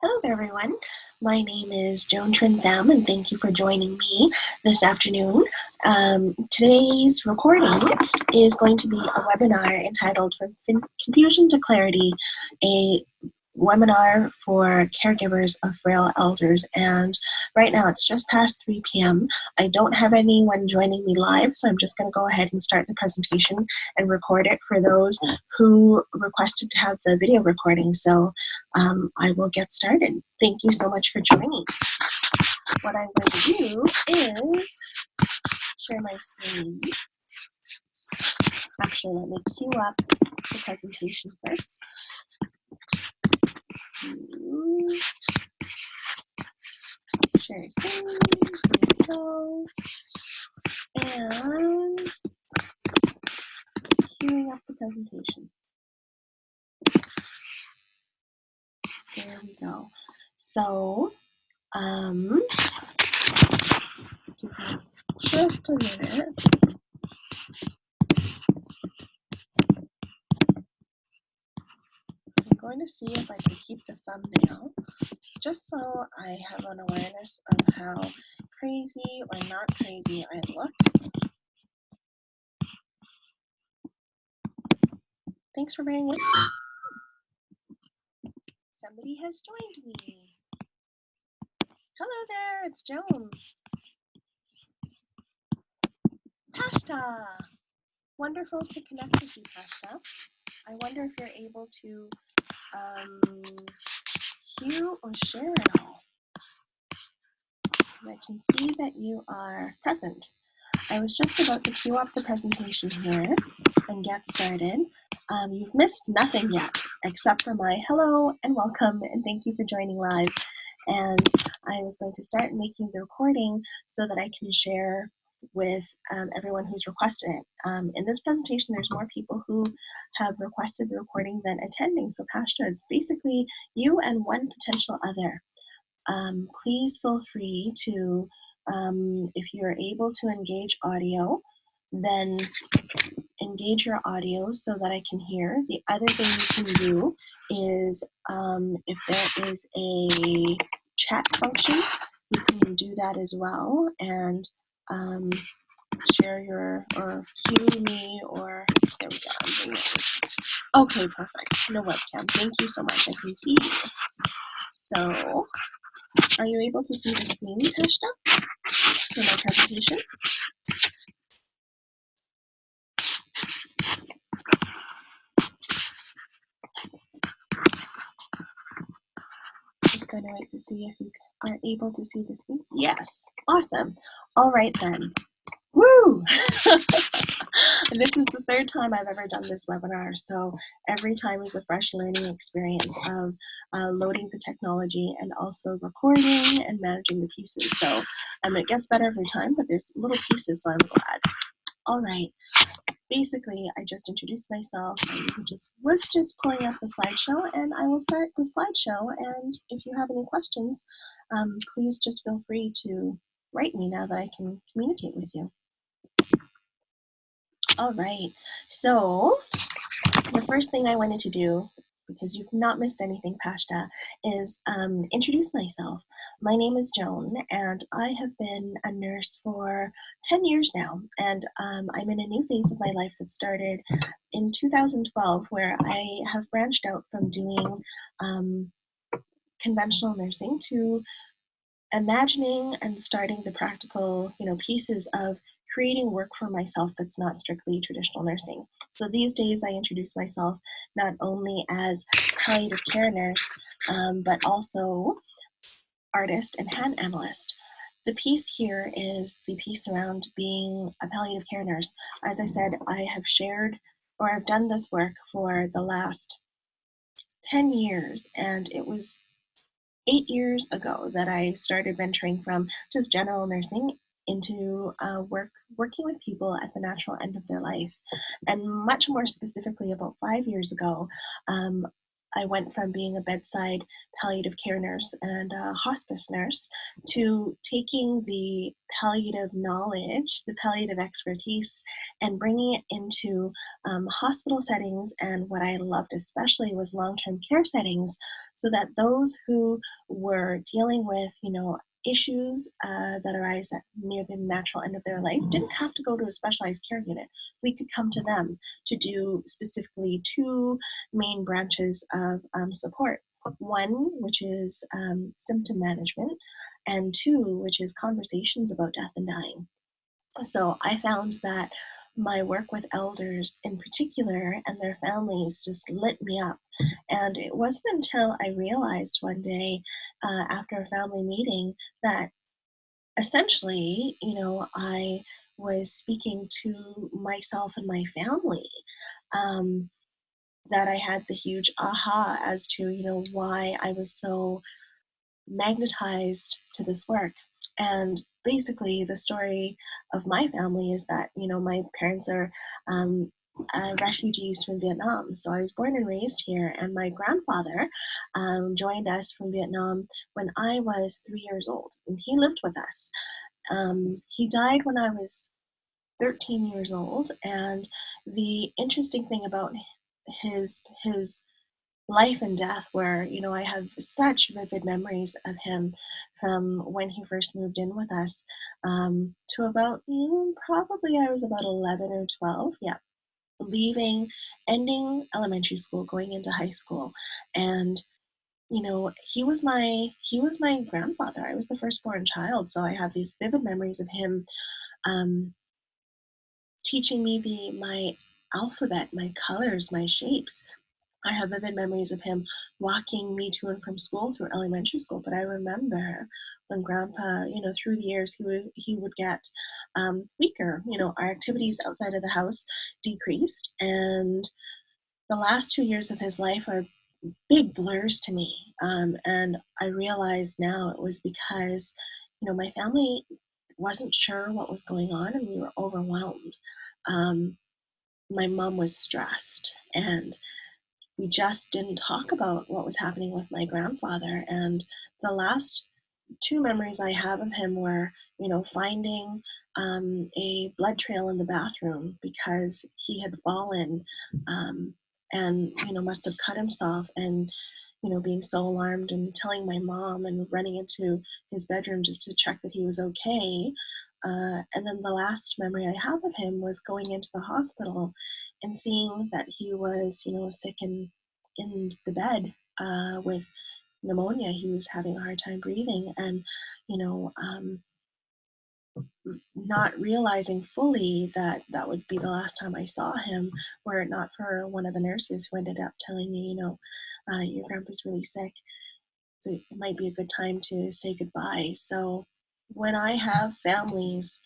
Hello there, everyone. My name is Joan Trin Pham, and thank you for joining me this afternoon. Today's recording is going to be a webinar entitled From Confusion to Clarity, a webinar for caregivers of frail elders. And right now it's just past 3 p.m. I don't have anyone joining me live, so I'm just going to go ahead and start the presentation and record it for those who requested to have the video recording. So I will get started. Thank you so much for joining. What I'm going to do is share my screen. Actually, let me queue up the presentation first. Share screen. Here we go. And queuing up the presentation. There we go. So, just a minute. I'm going to see if I can keep the thumbnail, just so I have an awareness of how crazy or not crazy I look. Thanks for bearing with me. Somebody has joined me. Hello there, it's Joan. Pashta. Wonderful to connect with you, Pashta. I wonder if you're able to hear or share at all. I can see that you are present. I was just about to queue up the presentation here and get started. You've missed nothing yet, except for my hello and welcome and thank you for joining live. And I was going to start making the recording so that I can share with everyone who's requested it. In this presentation, there's more people who have requested the recording than attending. So Pashta is basically you and one potential other. Please feel free to, if you're able to engage audio, then engage your audio so that I can hear. The other thing you can do is if there is a chat function, you can do that as well and share your, or cue me, or there we go. I'm doing it. Okay, perfect. No webcam. Thank you so much. I can see you. So, are you able to see the screen, Pashta, for my presentation? Just going to wait to see if you are able to see the screen. Yes, awesome. All right then. Woo! This is the third time I've ever done this webinar, so every time is a fresh learning experience of loading the technology and also recording and managing the pieces. So it gets better every time, but there's little pieces, so I'm glad. All right. Basically, I just introduced myself. I was just pulling up the slideshow, and I will start the slideshow. And if you have any questions, please just feel free to write me now that I can communicate with you. All right, so the first thing I wanted to do, because you've not missed anything, Pashta, is introduce myself. My name is Joan, and I have been a nurse for 10 years now, and I'm in a new phase of my life that started in 2012, where I have branched out from doing conventional nursing to imagining and starting the practical, pieces of creating work for myself that's not strictly traditional nursing. So these days I introduce myself not only as palliative care nurse, but also artist and hand analyst. The piece here is the piece around being a palliative care nurse. As I said, I have shared or I've done this work for the last 10 years, and it was 8 years ago that I started venturing from just general nursing into working with people at the natural end of their life. And much more specifically, about 5 years ago, I went from being a bedside palliative care nurse and a hospice nurse to taking the palliative knowledge, the palliative expertise, and bringing it into hospital settings. And what I loved especially was long term care settings, so that those who were dealing with, issues that arise near the natural end of their life didn't have to go to a specialized care unit. We could come to them to do specifically two main branches of support. One, which is symptom management, and two, which is conversations about death and dying. So I found that my work with elders in particular and their families just lit me up. And it wasn't until I realized one day after a family meeting that essentially, I was speaking to myself and my family. Um, that I had the huge aha as to, why I was so magnetized to this work. And basically, the story of my family is that, my parents are refugees from Vietnam. So I was born and raised here, and my grandfather joined us from Vietnam when I was 3 years old, and he lived with us. He died when I was 13 years old, and the interesting thing about his life and death where I have such vivid memories of him from when he first moved in with us to about probably I was about 11 or 12, yeah, leaving, ending elementary school, going into high school. And he was my grandfather. I was the firstborn child, so I have these vivid memories of him um, teaching me my alphabet, my colors, my shapes. I have vivid memories of him walking me to and from school through elementary school. But I remember when Grandpa, through the years, he would get weaker. Our activities outside of the house decreased, and the last 2 years of his life are big blurs to me. And I realize now it was because, my family wasn't sure what was going on, and we were overwhelmed. Um, my mom was stressed, and we just didn't talk about what was happening with my grandfather. And the last two memories I have of him were, finding a blood trail in the bathroom because he had fallen um, and, must have cut himself. And, being so alarmed and telling my mom and running into his bedroom just to check that he was okay. And then the last memory I have of him was going into the hospital and seeing that he was, sick and in the bed with pneumonia. He was having a hard time breathing, and you know, um, not realizing fully that that would be the last time I saw him, were it not for one of the nurses who ended up telling me, your grandpa's really sick, so it might be a good time to say goodbye. So when I have families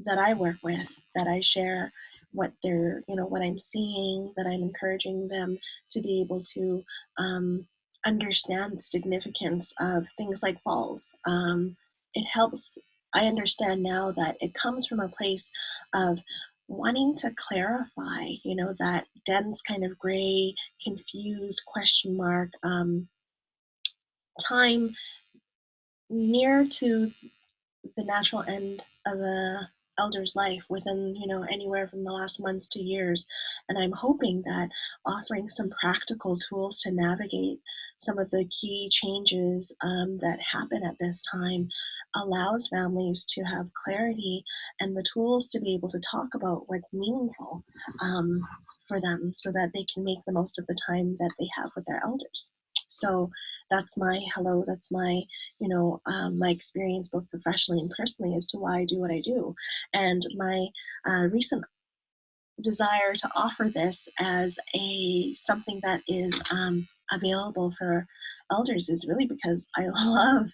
that I work with, that I share what they're, what I'm seeing, that I'm encouraging them to be able to understand the significance of things like falls. It helps. I understand now that it comes from a place of wanting to clarify, that dense kind of gray, confused question mark time near to the natural end of a elder's life within anywhere from the last months to years. And I'm hoping that offering some practical tools to navigate some of the key changes that happen at this time allows families to have clarity and the tools to be able to talk about what's meaningful um, for them so that they can make the most of the time that they have with their elders. So that's my hello, that's my experience both professionally and personally as to why I do what I do. And my recent desire to offer this as a something that is available for elders is really because I love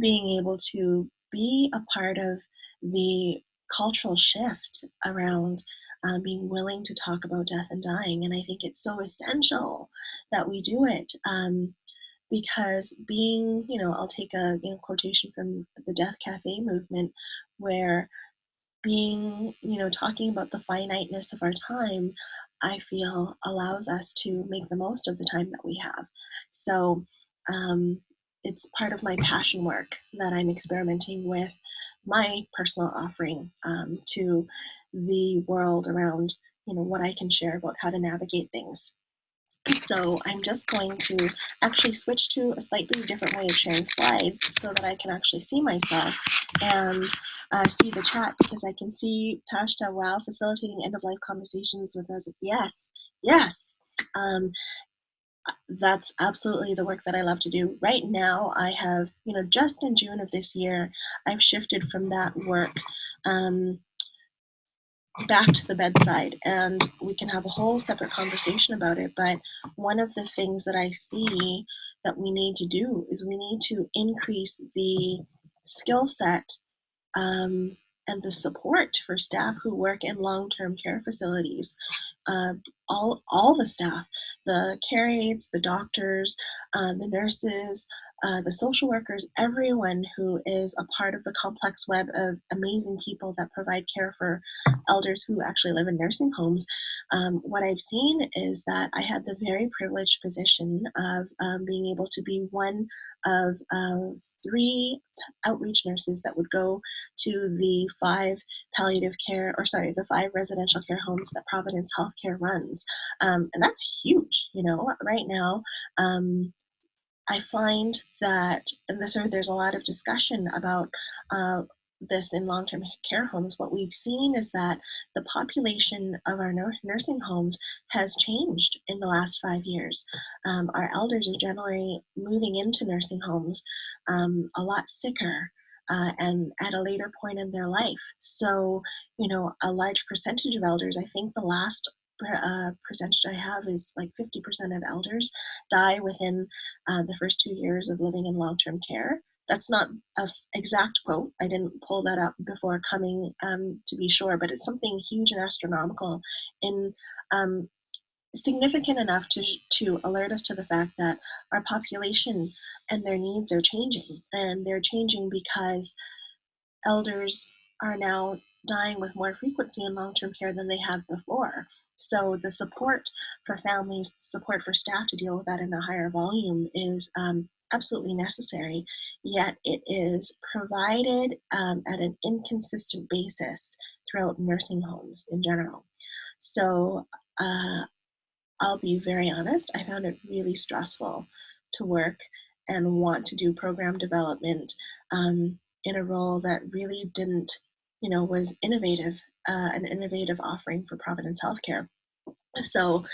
being able to be a part of the cultural shift around being willing to talk about death and dying. And I think it's so essential that we do it. Because being, I'll take a quotation from the Death Cafe movement, where being, talking about the finiteness of our time, I feel allows us to make the most of the time that we have. So it's part of my passion work that I'm experimenting with my personal offering to the world around, what I can share about how to navigate things. So I'm just going to actually switch to a slightly different way of sharing slides so that I can actually see myself and see the chat, because I can see Tashta, wow, facilitating end-of-life conversations with residents. Yes, yes. That's absolutely the work that I love to do. Right now, I have, just in June of this year, I've shifted from that work back to the bedside, and we can have a whole separate conversation about it. But one of the things that I see that we need to do is we need to increase the skill set um, and the support for staff who work in long-term care facilities. Uh, all the staff, the care aides, the doctors, the nurses, the social workers, everyone who is a part of the complex web of amazing people that provide care for elders who actually live in nursing homes. What I've seen is that I had the very privileged position of being able to be one of 3 outreach nurses that would go to the 5 the 5 residential care homes that Providence Healthcare runs. And that's huge, right now. I find that, and there's a lot of discussion about this in long-term care homes. What we've seen is that the population of our nursing homes has changed in the last 5 years. Our elders are generally moving into nursing homes a lot sicker and at a later point in their life. So, a large percentage of elders, I think the last percentage I have is like 50% of elders die within the first 2 years of living in long-term care. That's not an exact quote. I didn't pull that up before coming to be sure, but it's something huge and astronomical and significant enough to alert us to the fact that our population and their needs are changing. And they're changing because elders are now dying with more frequency in long-term care than they have before. So the support for families, support for staff to deal with that in a higher volume is absolutely necessary, yet it is provided at an inconsistent basis throughout nursing homes in general. So I'll be very honest, I found it really stressful to work and want to do program development in a role that really didn't, was innovative, an innovative offering for Providence Healthcare. So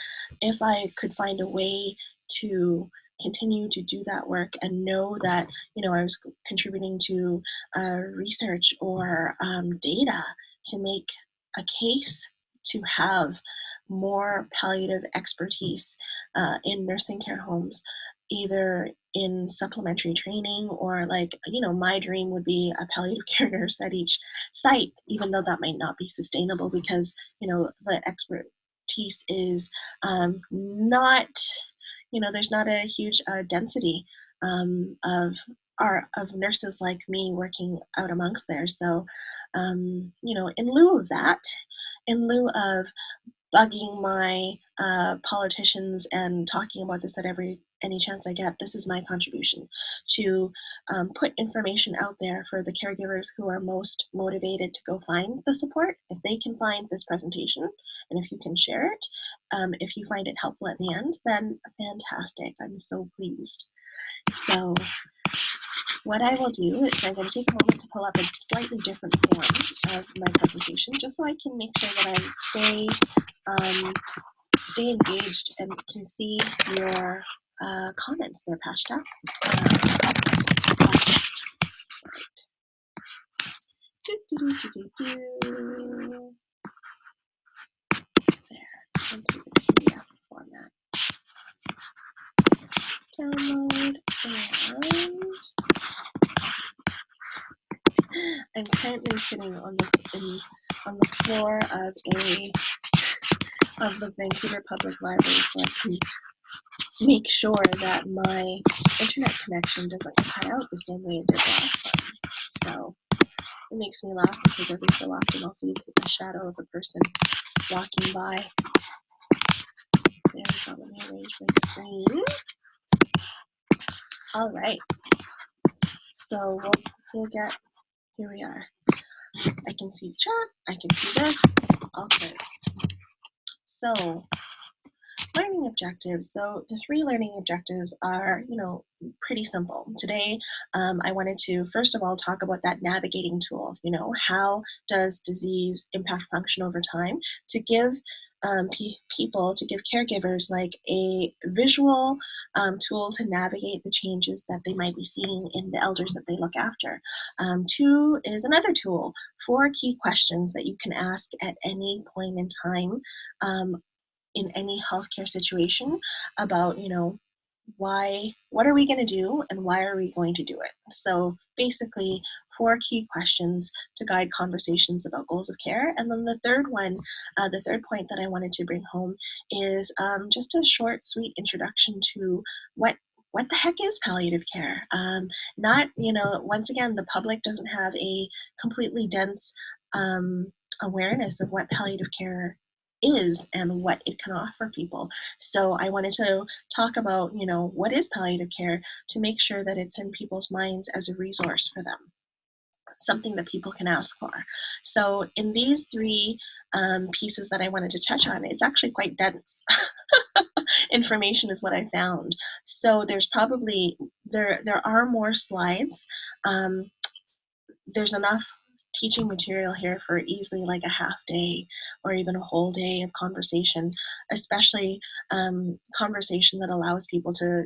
if I could find a way to continue to do that work and know that, I was contributing to research or data to make a case to have more palliative expertise in nursing care homes, either in supplementary training or my dream would be a palliative care nurse at each site, even though that might not be sustainable because, the expertise is not, there's not a huge density of nurses like me working out amongst there. So, in lieu of that, in lieu of bugging my politicians and talking about this at any chance I get, this is my contribution to put information out there for the caregivers who are most motivated to go find the support. If they can find this presentation and if you can share it, if you find it helpful at the end, then fantastic. I'm so pleased. So what I will do is I'm going to take a moment to pull up a slightly different form of my presentation just so I can make sure that I stay engaged and can see your comments there, Pashta. There, into the PDF format. Download, and I'm currently sitting on the floor of the Vancouver Public Library, so I can make sure that my internet connection doesn't cut out the same way it did last time. So it makes me laugh because every so often I'll see a shadow of a person walking by. let me arrange my screen. All right. So we'll get, here we are. I can see the chat, I can see this, all good. So learning objectives. So the 3 learning objectives are, pretty simple. Today, I wanted to, first of all, talk about that navigating tool. How does disease impact function over time? To give people, to give caregivers like a visual tool to navigate the changes that they might be seeing in the elders that they look after. 2 is another tool, 4 key questions that you can ask at any point in time in any healthcare situation about, what are we going to do and why are we going to do it? So basically 4 key questions to guide conversations about goals of care. And then the third one, the third point that I wanted to bring home is just a short, sweet introduction to what the heck is palliative care? Not, once again, the public doesn't have a completely dense awareness of what palliative care is and what it can offer people. So I wanted to talk about, what is palliative care to make sure that it's in people's minds as a resource for them, something that people can ask for. So in these 3 pieces that I wanted to touch on, it's actually quite dense. Information is what I found. So there's probably, there are more slides. There's enough teaching material here for easily like a half day or even a whole day of conversation, especially conversation that allows people to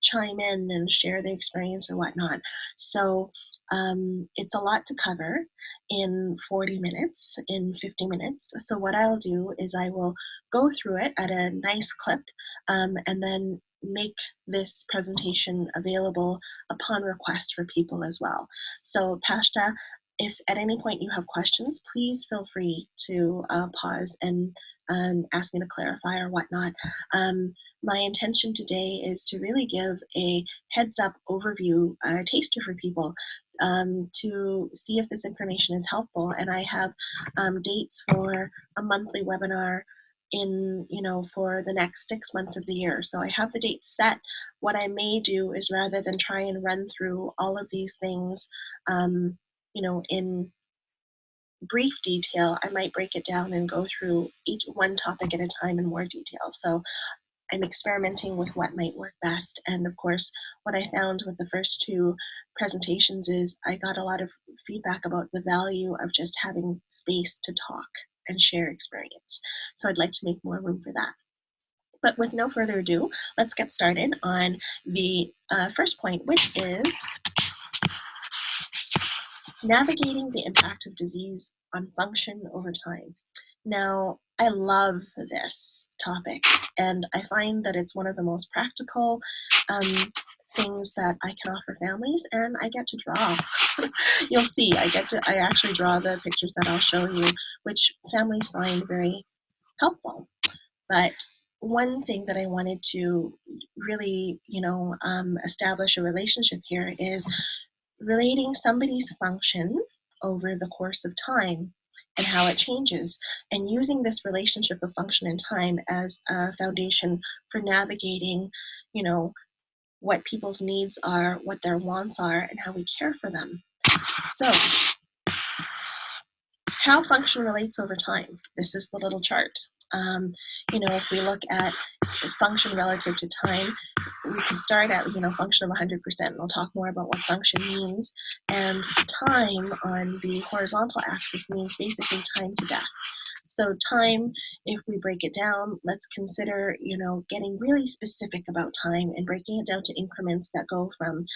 chime in and share the experience or whatnot. So it's a lot to cover in 40 minutes, in 50 minutes. So what I'll do is I will go through it at a nice clip and then make this presentation available upon request for people as well. So Pashta, if at any point you have questions, please feel free to pause and ask me to clarify or whatnot. My intention today is to really give a heads up overview, taster for people to see if this information is helpful. And I have dates for a monthly webinar in, for the next 6 months of the year. So I have the date set. What I may do is rather than try and run through all of these things, in brief detail, I might break it down and go through each one topic at a time in more detail. So I'm experimenting with what might work best. And of course, what I found with the first 2 presentations is I got a lot of feedback about the value of just having space to talk and share experience. So I'd like to make more room for that. But with no further ado, let's get started on the first point, which is navigating the impact of disease on function over time. Now, I love this topic, and I find that it's one of the most practical things that I can offer families, and I get to draw. You'll see, I actually draw the pictures that I'll show you, which families find very helpful. But one thing that I wanted to really, establish a relationship here is relating somebody's function over the course of time and how it changes, and using this relationship of function and time as a foundation for navigating, what people's needs are, what their wants are, and how we care for them. So, how function relates over time. This is the little chart. If we look at function relative to time, we can start at, function of 100%, and I'll talk more about what function means. And time on the horizontal axis means basically time to death. So time, if we break it down, let's consider, getting really specific about time and breaking it down to increments that go from,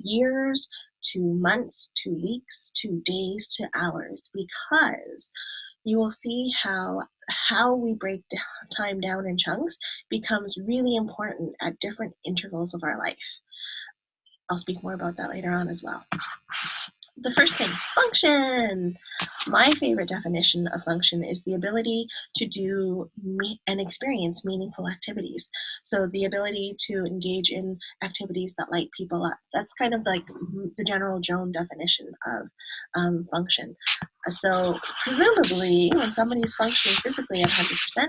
years to months to weeks to days to hours, because you will see how we break time down in chunks becomes really important at different intervals of our life. I'll speak more about that later on as well. The first thing, function. My favorite definition of function is the ability to do and experience meaningful activities. So the ability to engage in activities that light people up. That's kind of like the general Joan definition of function. So presumably, when somebody's functioning physically at 100%,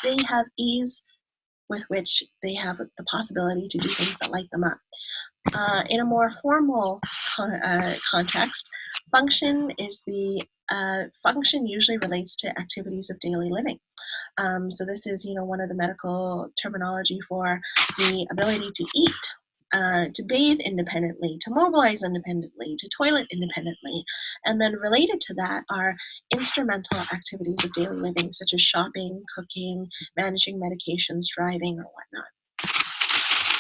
they have ease with which they have the possibility to do things that light them up. In a more formal context, function is function usually relates to activities of daily living. So this is, one of the medical terminology for the ability to eat, to bathe independently, to mobilize independently, to toilet independently. And then related to that are instrumental activities of daily living, such as shopping, cooking, managing medications, driving, or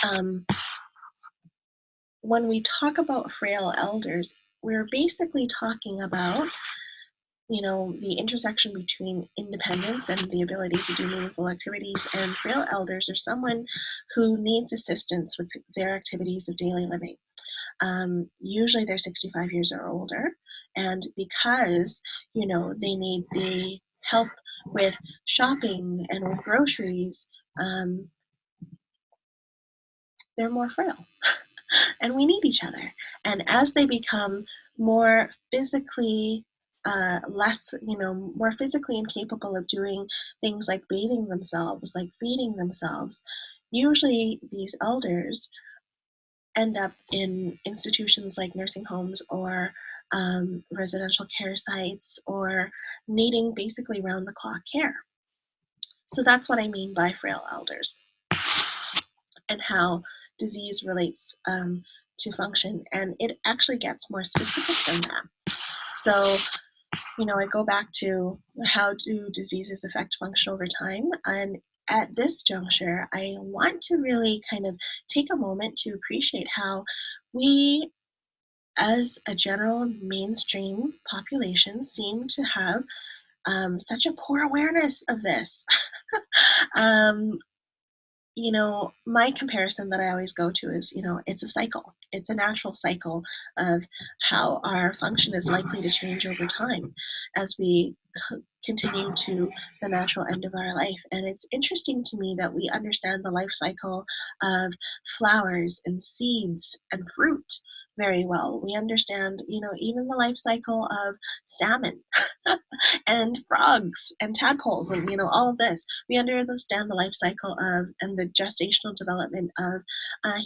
whatnot. When we talk about frail elders, we're basically talking about the intersection between independence and the ability to do meaningful activities, and frail elders are someone who needs assistance with their activities of daily living. Usually they're 65 years or older, and because, they need the help with shopping and with groceries, they're more frail. And we need each other. And as they become more physically more physically incapable of doing things like bathing themselves, like feeding themselves, usually these elders end up in institutions like nursing homes or residential care sites, or needing basically round-the-clock care. So that's what I mean by frail elders, and how disease relates to function. And it actually gets more specific than that. So, I go back to how do diseases affect function over time. And at this juncture, I want to really kind of take a moment to appreciate how we, as a general mainstream population, seem to have such a poor awareness of this. um, my comparison that I always go to is, it's a cycle. It's a natural cycle of how our function is likely to change over time as we continue to the natural end of our life. And it's interesting to me that we understand the life cycle of flowers and seeds and fruit very well. We understand, even the life cycle of salmon and frogs and tadpoles and, all of this. We understand the life cycle of and the gestational development of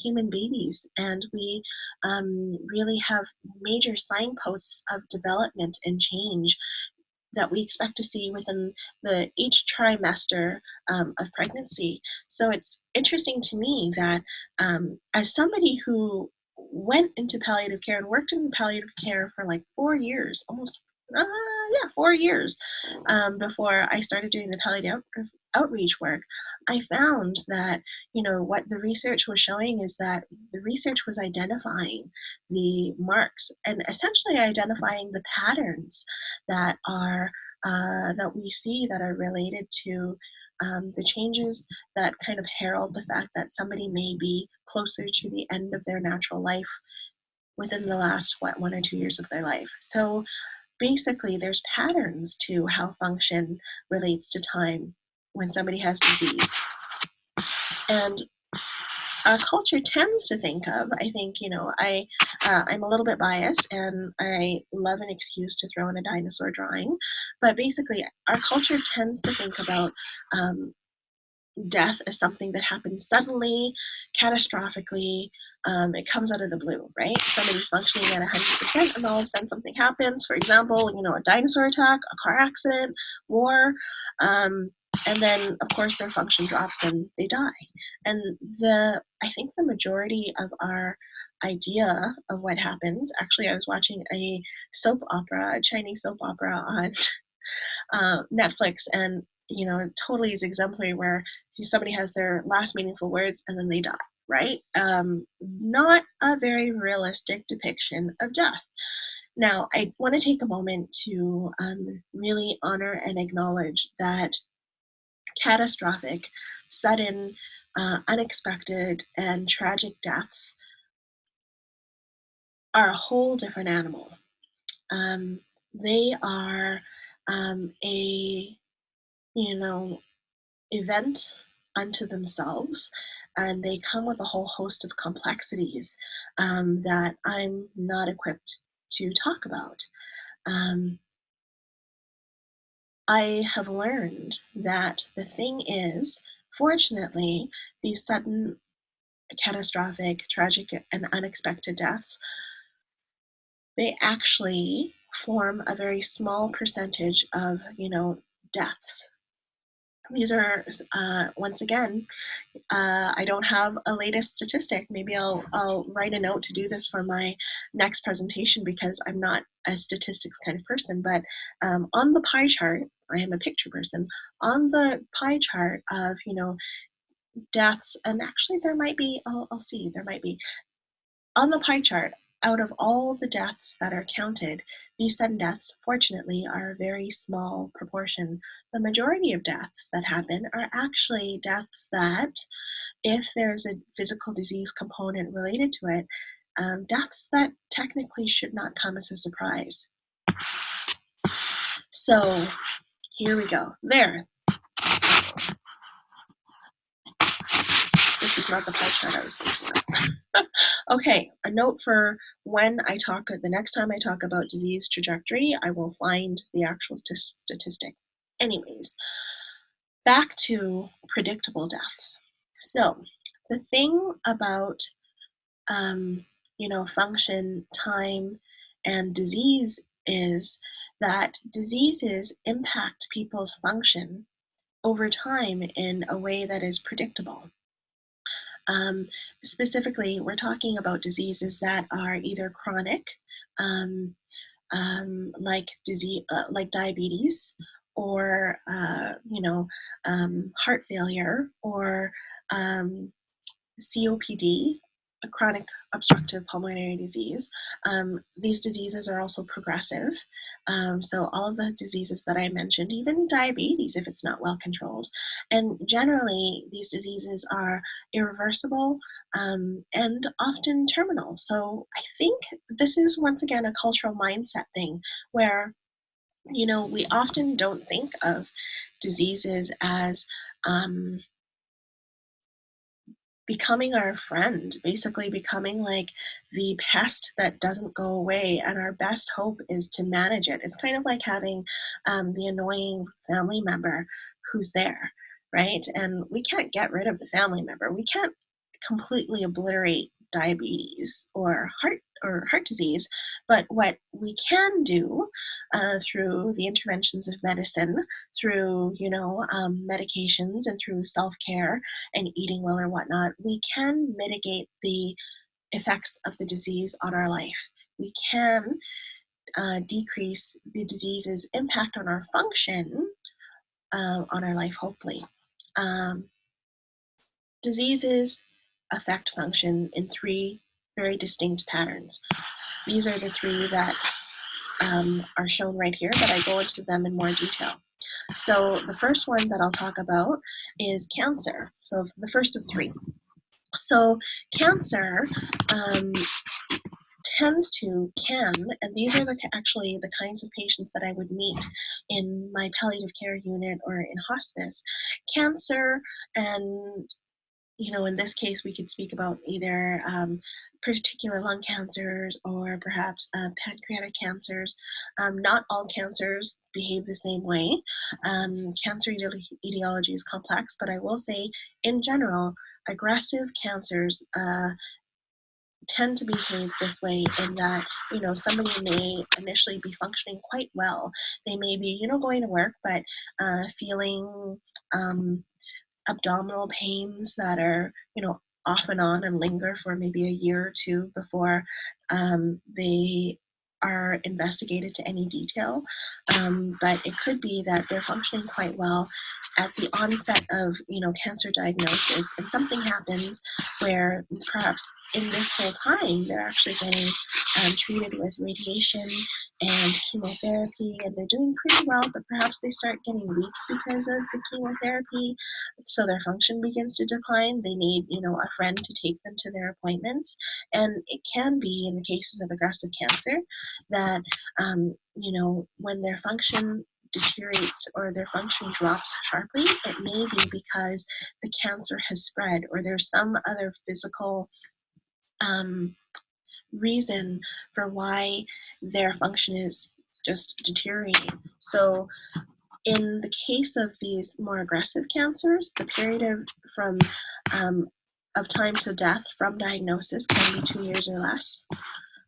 human babies. And we really have major signposts of development and change that we expect to see within each trimester of pregnancy. So it's interesting to me that as somebody who went into palliative care and worked in palliative care for like 4 years, almost, 4 years before I started doing the palliative outreach work, I found that, what the research was showing is that the research was identifying the marks and essentially identifying the patterns that are that we see that are related to the changes that kind of herald the fact that somebody may be closer to the end of their natural life within the last 1 or 2 years of their life. So basically, there's patterns to how function relates to time when somebody has disease. And our culture tends to think of, I think, I'm a little bit biased and I love an excuse to throw in a dinosaur drawing, but basically our culture tends to think about death as something that happens suddenly, catastrophically. It comes out of the blue, right? Somebody's functioning at 100% and all of a sudden something happens. For example, a dinosaur attack, a car accident, war, and then of course their function drops and they die. And I think the majority of our idea of what happens, actually I was watching a soap opera, a Chinese soap opera on Netflix, and it totally is exemplary where somebody has their last meaningful words and then they die, right? Not a very realistic depiction of death. Now, I want to take a moment to really honor and acknowledge that catastrophic, sudden, unexpected, and tragic deaths are a whole different animal. They are a event unto themselves, and they come with a whole host of complexities that I'm not equipped to talk about. I have learned that the thing is, Fortunately, these sudden, catastrophic, tragic, and unexpected deaths, they actually form a very small percentage of, deaths. These are, once again, I don't have a latest statistic. Maybe I'll write a note to do this for my next presentation because I'm not a statistics kind of person. But on the pie chart, I am a picture person. On the pie chart of deaths, and actually there might be. I'll see. There might be on the pie chart. Out of all the deaths that are counted, these sudden deaths, fortunately, are a very small proportion. The majority of deaths that happen are actually deaths that, if there's a physical disease component related to it, deaths that technically should not come as a surprise. So here we go. There. This is not the pie chart I was thinking of. Okay, a note for when I talk, the next time I talk about disease trajectory, I will find the actual statistic. Anyways, back to predictable deaths. So the thing about function, time, and disease is that diseases impact people's function over time in a way that is predictable. Specifically, we're talking about diseases that are either chronic, like diabetes, or heart failure, or COPD, a chronic obstructive pulmonary disease. These diseases are also progressive. So all of the diseases that I mentioned, even diabetes if it's not well controlled. And generally, these diseases are irreversible and often terminal. So I think this is, once again, a cultural mindset thing where we often don't think of diseases as becoming our friend, basically becoming like the pest that doesn't go away, and our best hope is to manage it. It's kind of like having the annoying family member who's there, right? And we can't get rid of the family member. We can't completely obliterate diabetes or heart disease, but what we can do through the interventions of medicine, through medications, and through self-care and eating well or whatnot, we can mitigate the effects of the disease on our life. We can decrease the disease's impact on our function on our life, hopefully. Diseases affect function in three very distinct patterns. These are the three that are shown right here, but I go into them in more detail. So the first one that I'll talk about is cancer. So the first of three. So cancer and these are actually the kinds of patients that I would meet in my palliative care unit or in hospice. Cancer, and in this case, we could speak about either particular lung cancers or perhaps pancreatic cancers. Not all cancers behave the same way. Cancer etiology is complex, but I will say, in general, aggressive cancers tend to behave this way in that, somebody may initially be functioning quite well. They may be, going to work, but feeling abdominal pains that are, off and on and linger for maybe a year or two before they are investigated to any detail. But it could be that they're functioning quite well at the onset of, cancer diagnosis, and something happens where perhaps in this whole time they're actually getting treated with radiation and chemotherapy, and they're doing pretty well, but perhaps they start getting weak because of the chemotherapy, so their function begins to decline. They need, a friend to take them to their appointments. And it can be, in the cases of aggressive cancer, that, when their function deteriorates or their function drops sharply, it may be because the cancer has spread or there's some other physical reason for why their function is just deteriorating. So in the case of these more aggressive cancers, the period of time to death from diagnosis can be 2 years or less.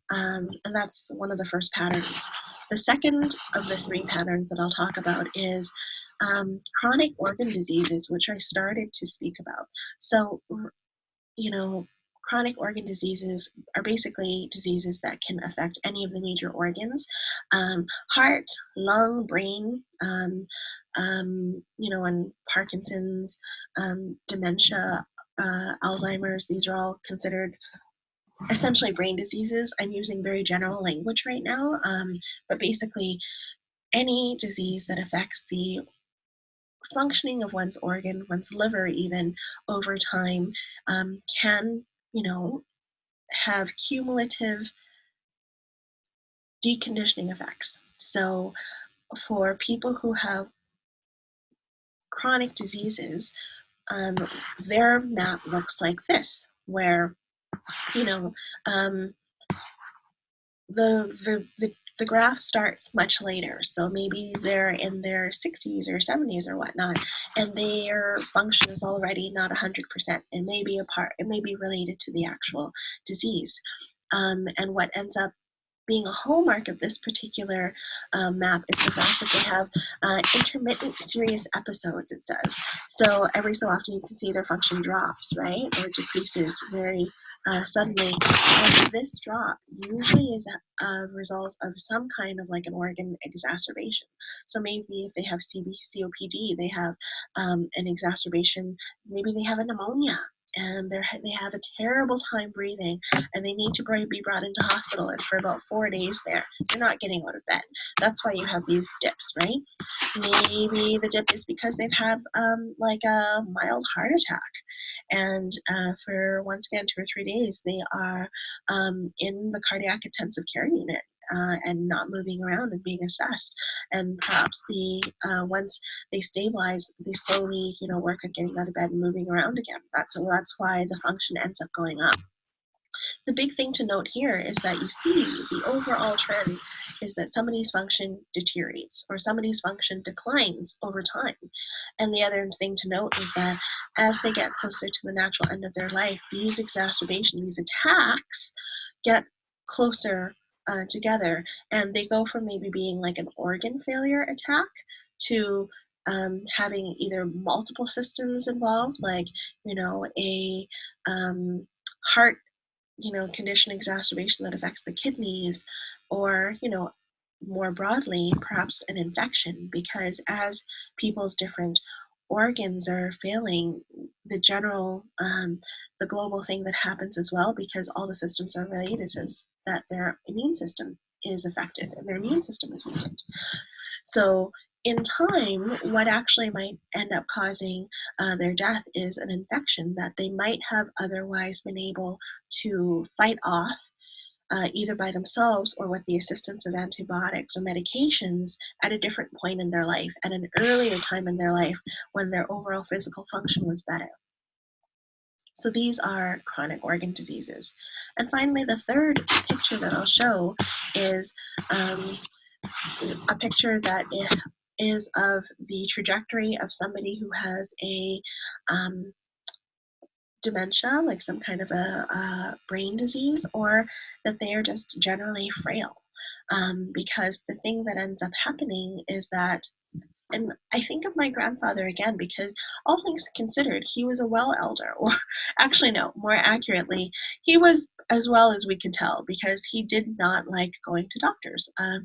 And that's one of the first patterns. The second of the 3 patterns that I'll talk about is chronic organ diseases, which I started to speak about. So, chronic organ diseases are basically diseases that can affect any of the major organs, heart, lung, brain, and Parkinson's, dementia, Alzheimer's. These are all considered essentially brain diseases. I'm using very general language right now, but basically any disease that affects the functioning of one's organ, one's liver even, over time, can, have cumulative deconditioning effects. So for people who have chronic diseases, their map looks like this, where, um, the graph starts much later. So maybe they're in their 60s or 70s or whatnot, and their function is already not 100%. It may be related to the actual disease. And what ends up being a hallmark of this particular map is the fact that they have intermittent serious episodes, it says. So every so often you can see their function drops, right? Or decreases very suddenly. And this drop usually is a result of some kind of like an organ exacerbation. So maybe if they have COPD, they have an exacerbation, maybe they have a pneumonia, and they have a terrible time breathing, and they need to be brought into hospital, and for about 4 days they're not getting out of bed. That's why you have these dips, right? Maybe the dip is because they've had like a mild heart attack, and for once again 2 or 3 days they are in the cardiac intensive care unit. And not moving around and being assessed, and perhaps once they stabilize, they slowly work on getting out of bed and moving around again. That's why the function ends up going up. The big thing to note here is that you see the overall trend is that somebody's function deteriorates or somebody's function declines over time. And the other thing to note is that as they get closer to the natural end of their life, these exacerbations, these attacks get closer together, and they go from maybe being like an organ failure attack to having either multiple systems involved, like a heart condition exacerbation that affects the kidneys, or more broadly perhaps an infection, because as people's different organs are failing, the global thing that happens as well, because all the systems are related, is that their immune system is affected and their immune system is weakened. So in time, what actually might end up causing their death is an infection that they might have otherwise been able to fight off, either by themselves or with the assistance of antibiotics or medications at a different point in their life, at an earlier time in their life when their overall physical function was better. So these are chronic organ diseases. And finally, the third picture that I'll show is a picture that is of the trajectory of somebody who has a dementia, like some kind of a brain disease, or that they are just generally frail. Because the thing that ends up happening is that, and I think of my grandfather again, because all things considered, he was a well elder, or actually, no, more accurately, he was as well as we can tell, because he did not like going to doctors. I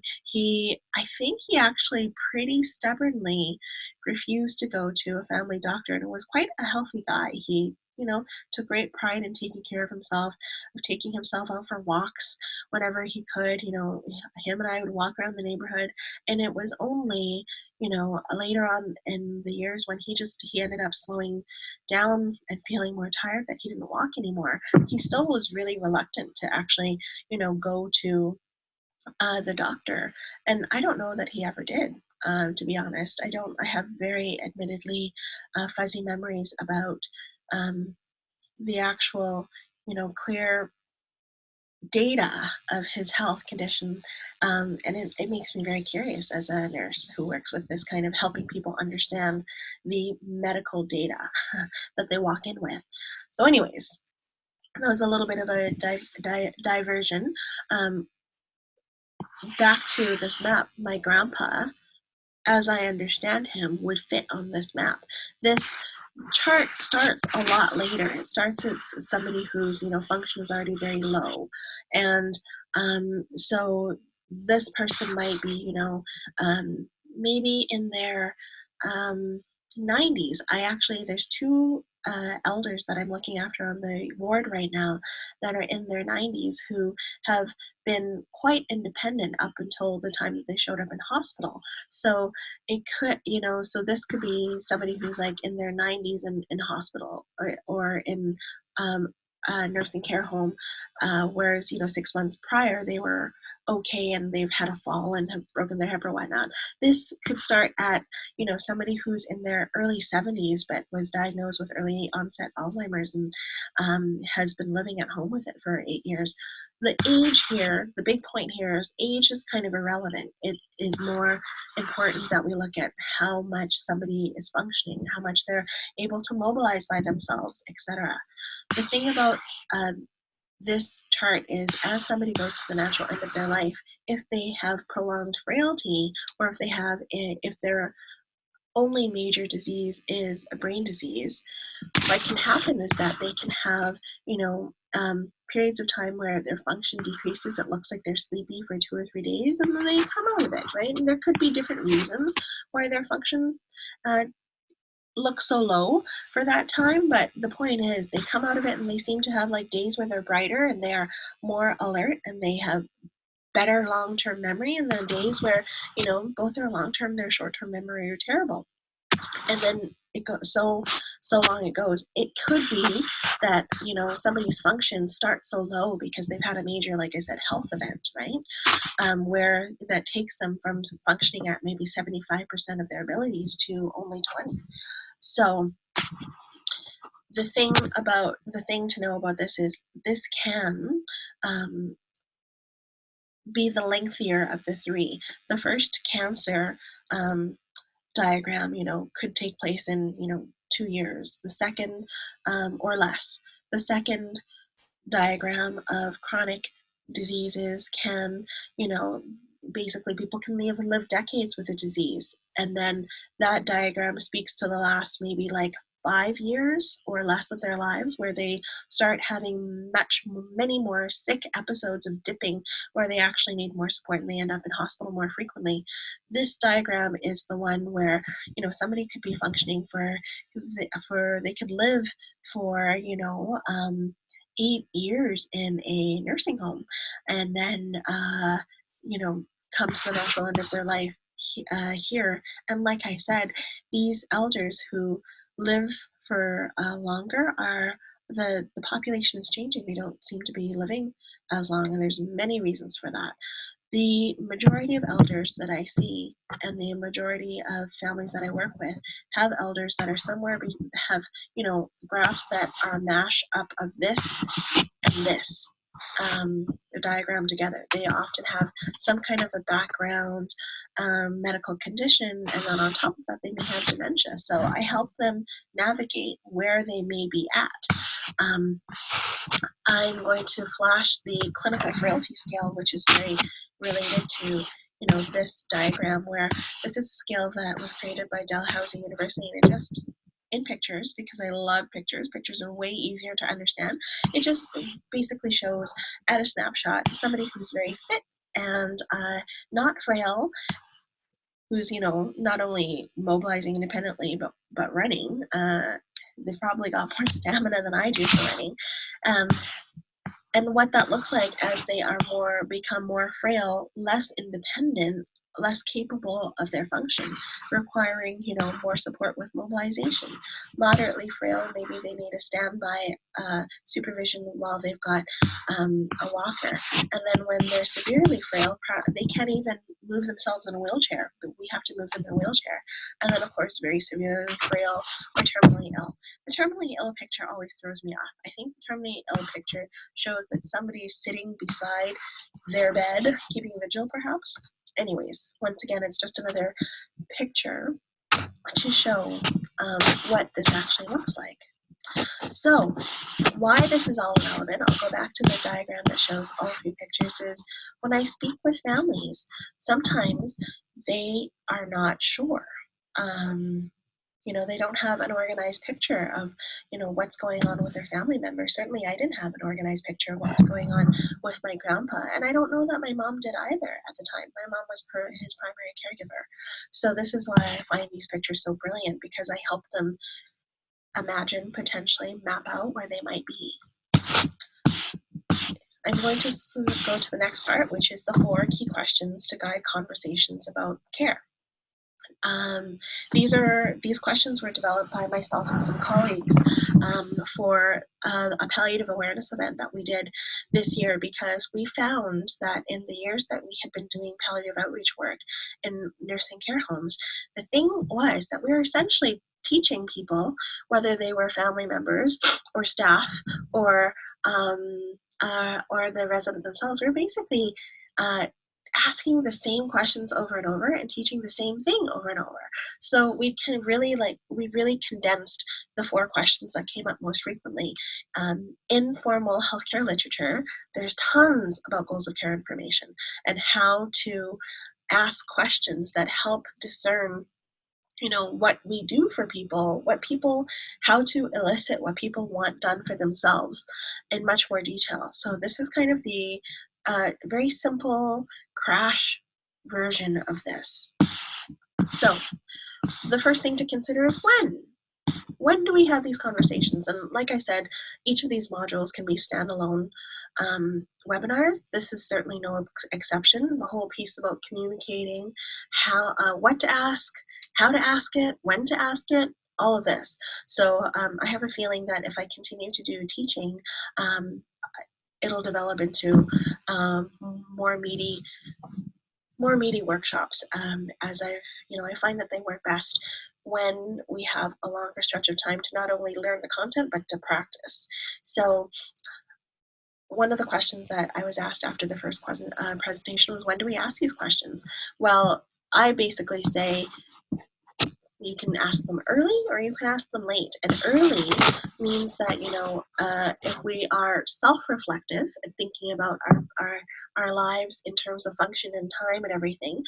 think he actually pretty stubbornly refused to go to a family doctor, and was quite a healthy guy. He took great pride in taking care of himself, of taking himself out for walks whenever he could. Him and I would walk around the neighborhood, and it was only later on in the years when he ended up slowing down and feeling more tired that he didn't walk anymore. He still was really reluctant to actually, go to the doctor. And I don't know that he ever did. To be honest, I have very admittedly fuzzy memories about the actual, clear data of his health condition, and it makes me very curious as a nurse who works with this kind of helping people understand the medical data that they walk in with. So anyways, that was a little bit of a diversion. Back to this map, my grandpa, as I understand him, would fit on this map. This chart starts a lot later. It starts as somebody whose function is already very low, and so this person might be maybe in their 90s. There's two elders that I'm looking after on the ward right now that are in their 90s who have been quite independent up until the time that they showed up in hospital. So it could, so this could be somebody who's like in their 90s and in hospital or in a nursing care home, whereas 6 months prior they were okay and they've had a fall and have broken their hip or whatnot. This could start at somebody who's in their early 70s but was diagnosed with early onset Alzheimer's and has been living at home with it for 8 years. The age here, the big point here is age is kind of irrelevant. It is more important that we look at how much somebody is functioning, how much they're able to mobilize by themselves, etc. The thing about this chart is as somebody goes to the natural end of their life, if they have prolonged frailty or if their only major disease is a brain disease, what can happen is that they can have, periods of time where their function decreases. It looks like they're sleepy for 2 or 3 days, and then they come out of it, right? And there could be different reasons why their function looks so low for that time, but the point is they come out of it and they seem to have like days where they're brighter and they are more alert and they have better long-term memory, and then days where both their long-term, their short-term memory are terrible. And then it goes so long it goes. It could be that somebody's function starts so low because they've had a major, like I said, health event, right? Where that takes them from functioning at maybe 75% of their abilities to only 20. So the thing to know about this is this can be the lengthier of the three. The first cancer diagram, could take place in 2 years. The second, or less. The second diagram of chronic diseases can, basically people can live decades with a disease. And then that diagram speaks to the last maybe like 5 years or less of their lives, where they start having many more sick episodes of dipping where they actually need more support and they end up in hospital more frequently. This diagram is the one where somebody could be functioning they could live for 8 years in a nursing home, and then comes the natural end of their life here. And like I said, these elders who live for longer are the population is changing. They don't seem to be living as long, and there's many reasons for that. The majority of elders that I see and the majority of families that I work with have elders that are have graphs that are a mash up of this and this, diagram together. They often have some kind of a background medical condition, and then on top of that they may have dementia. So I help them navigate where they may be at. I'm going to flash the clinical frailty scale, which is very related to this diagram, where this is a scale that was created by Dalhousie University, and it just in pictures, because I love pictures. Pictures are way easier to understand. It just basically shows at a snapshot somebody who's very fit and not frail, who's not only mobilizing independently but running. They've probably got more stamina than I do for running. And what that looks like as they become more frail, less independent, less capable of their function, requiring, more support with mobilization. Moderately frail, maybe they need a standby supervision while they've got a walker. And then when they're severely frail, they can't even move themselves in a wheelchair. We have to move them in a wheelchair. And then, of course, very severely frail or terminally ill. The terminally ill picture always throws me off. I think the terminally ill picture shows that somebody's sitting beside their bed, keeping vigil perhaps. Anyways, once again, it's just another picture to show what this actually looks like. So why this is all relevant, I'll go back to the diagram that shows all three pictures, is when I speak with families, sometimes they are not sure. They don't have an organized picture of, what's going on with their family members. Certainly I didn't have an organized picture of what was going on with my grandpa, and I don't know that my mom did either at the time. My mom was his primary caregiver. So this is why I find these pictures so brilliant, because I help them imagine, potentially map out where they might be. I'm going to go to the next part, which is the 4 key questions to guide conversations about care. These questions were developed by myself and some colleagues for a palliative awareness event that we did this year, because we found that in the years that we had been doing palliative outreach work in nursing care homes, the thing was that we were essentially teaching people, whether they were family members or staff or the resident themselves, we were basically asking the same questions over and over and teaching the same thing over and over. So we really condensed the 4 questions that came up most frequently. In formal healthcare literature, there's tons about goals of care information and how to ask questions that help discern what we do for people, how to elicit what people want done for themselves in much more detail. So this is kind of the very simple crash version of this. So the first thing to consider is when. When do we have these conversations? And like I said, each of these modules can be standalone webinars. This is certainly no exception. The whole piece about communicating, what to ask, how to ask it, when to ask it, all of this. So I have a feeling that if I continue to do teaching, it'll develop into more meaty workshops, as I find that they work best when we have a longer stretch of time to not only learn the content, but to practice. So one of the questions that I was asked after the first presentation was, when do we ask these questions? Well, I basically say, you can ask them early or you can ask them late. And early means that, if we are self-reflective and thinking about our lives in terms of function and time and everything,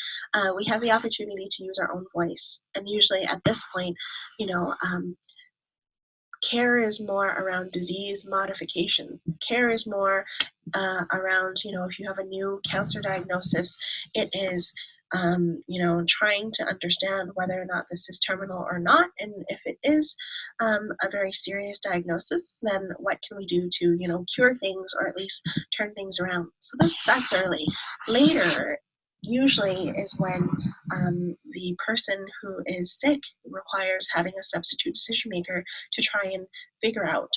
we have the opportunity to use our own voice. And usually at this point, care is more around disease modification. Care is more around, if you have a new cancer diagnosis, it is trying to understand whether or not this is terminal or not. And if it is a very serious diagnosis, then what can we do to, cure things or at least turn things around? So that's early. Later usually is when the person who is sick requires having a substitute decision maker to try and figure out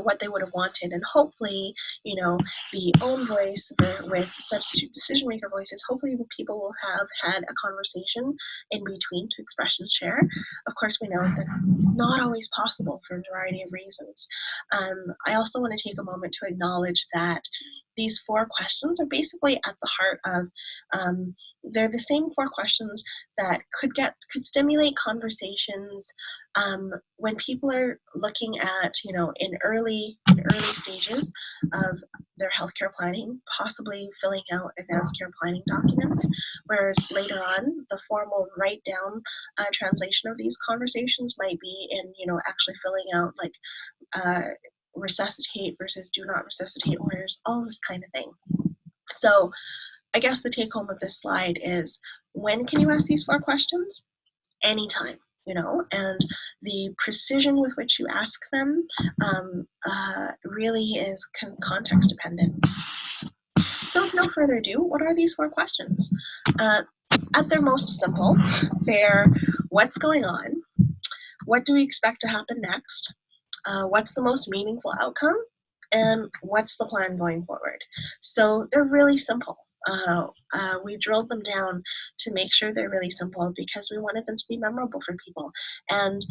what they would have wanted. And hopefully, the own voice with substitute decision maker voices, hopefully people will have had a conversation in between to express and share. Of course, we know that it's not always possible for a variety of reasons. I also want to take a moment to acknowledge that these 4 questions are basically at the heart of, they're the same 4 questions that could stimulate conversations when people are looking at, in early stages of their healthcare planning, possibly filling out advanced care planning documents, whereas later on, the formal write-down translation of these conversations might be in, actually filling out resuscitate versus do not resuscitate orders, all this kind of thing. So I guess the take home of this slide is, when can you ask these 4 questions? Anytime. And the precision with which you ask them really is context dependent. So if no without further ado, what are these 4 questions? At their most simple, they're what's going on? What do we expect to happen next? What's the most meaningful outcome? And what's the plan going forward? So they're really simple. We drilled them down to make sure they're really simple because we wanted them to be memorable for people. And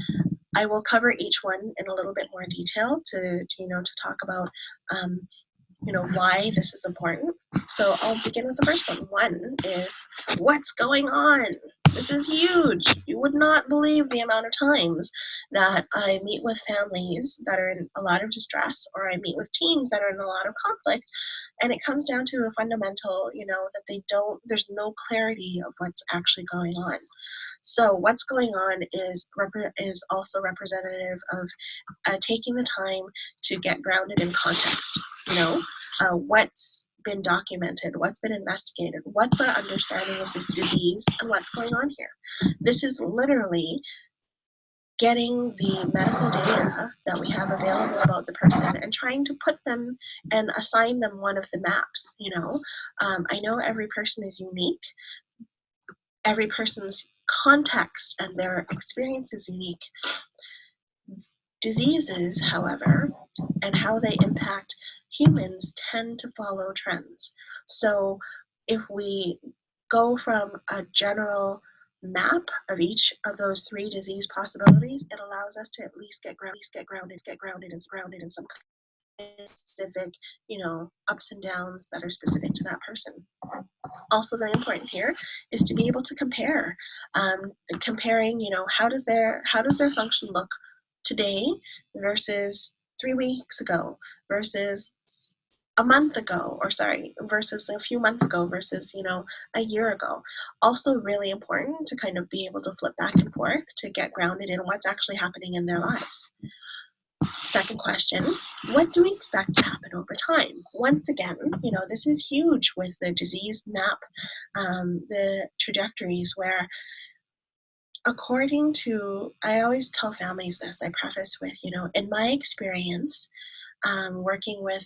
I will cover each one in a little bit more detail to talk about why this is important. So I'll begin with the first one. One is, what's going on? This is huge. You would not believe the amount of times that I meet with families that are in a lot of distress, or I meet with teens that are in a lot of conflict, and it comes down to a fundamental, that there's no clarity of what's actually going on. So what's going on is also representative of taking the time to get grounded in context. What's been documented, what's been investigated, what's our understanding of this disease, and what's going on here. This is literally getting the medical data that we have available about the person and trying to put them and assign them one of the maps. I know every person is unique. Every person's context and their experience is unique. Diseases, however, and how they impact humans tend to follow trends. So if we go from a general map of each of those 3 disease possibilities, it allows us to at least get grounded in some specific, ups and downs that are specific to that person. Also very important here is to be able to compare, comparing, how does their function look today versus 3 weeks ago versus a month ago, versus a few months ago versus, a year ago. Also really important to kind of be able to flip back and forth to get grounded in what's actually happening in their lives. Second question, what do we expect to happen over time? Once again, this is huge with the disease map, the trajectories where according to, I always tell families this, I preface with, in my experience, working with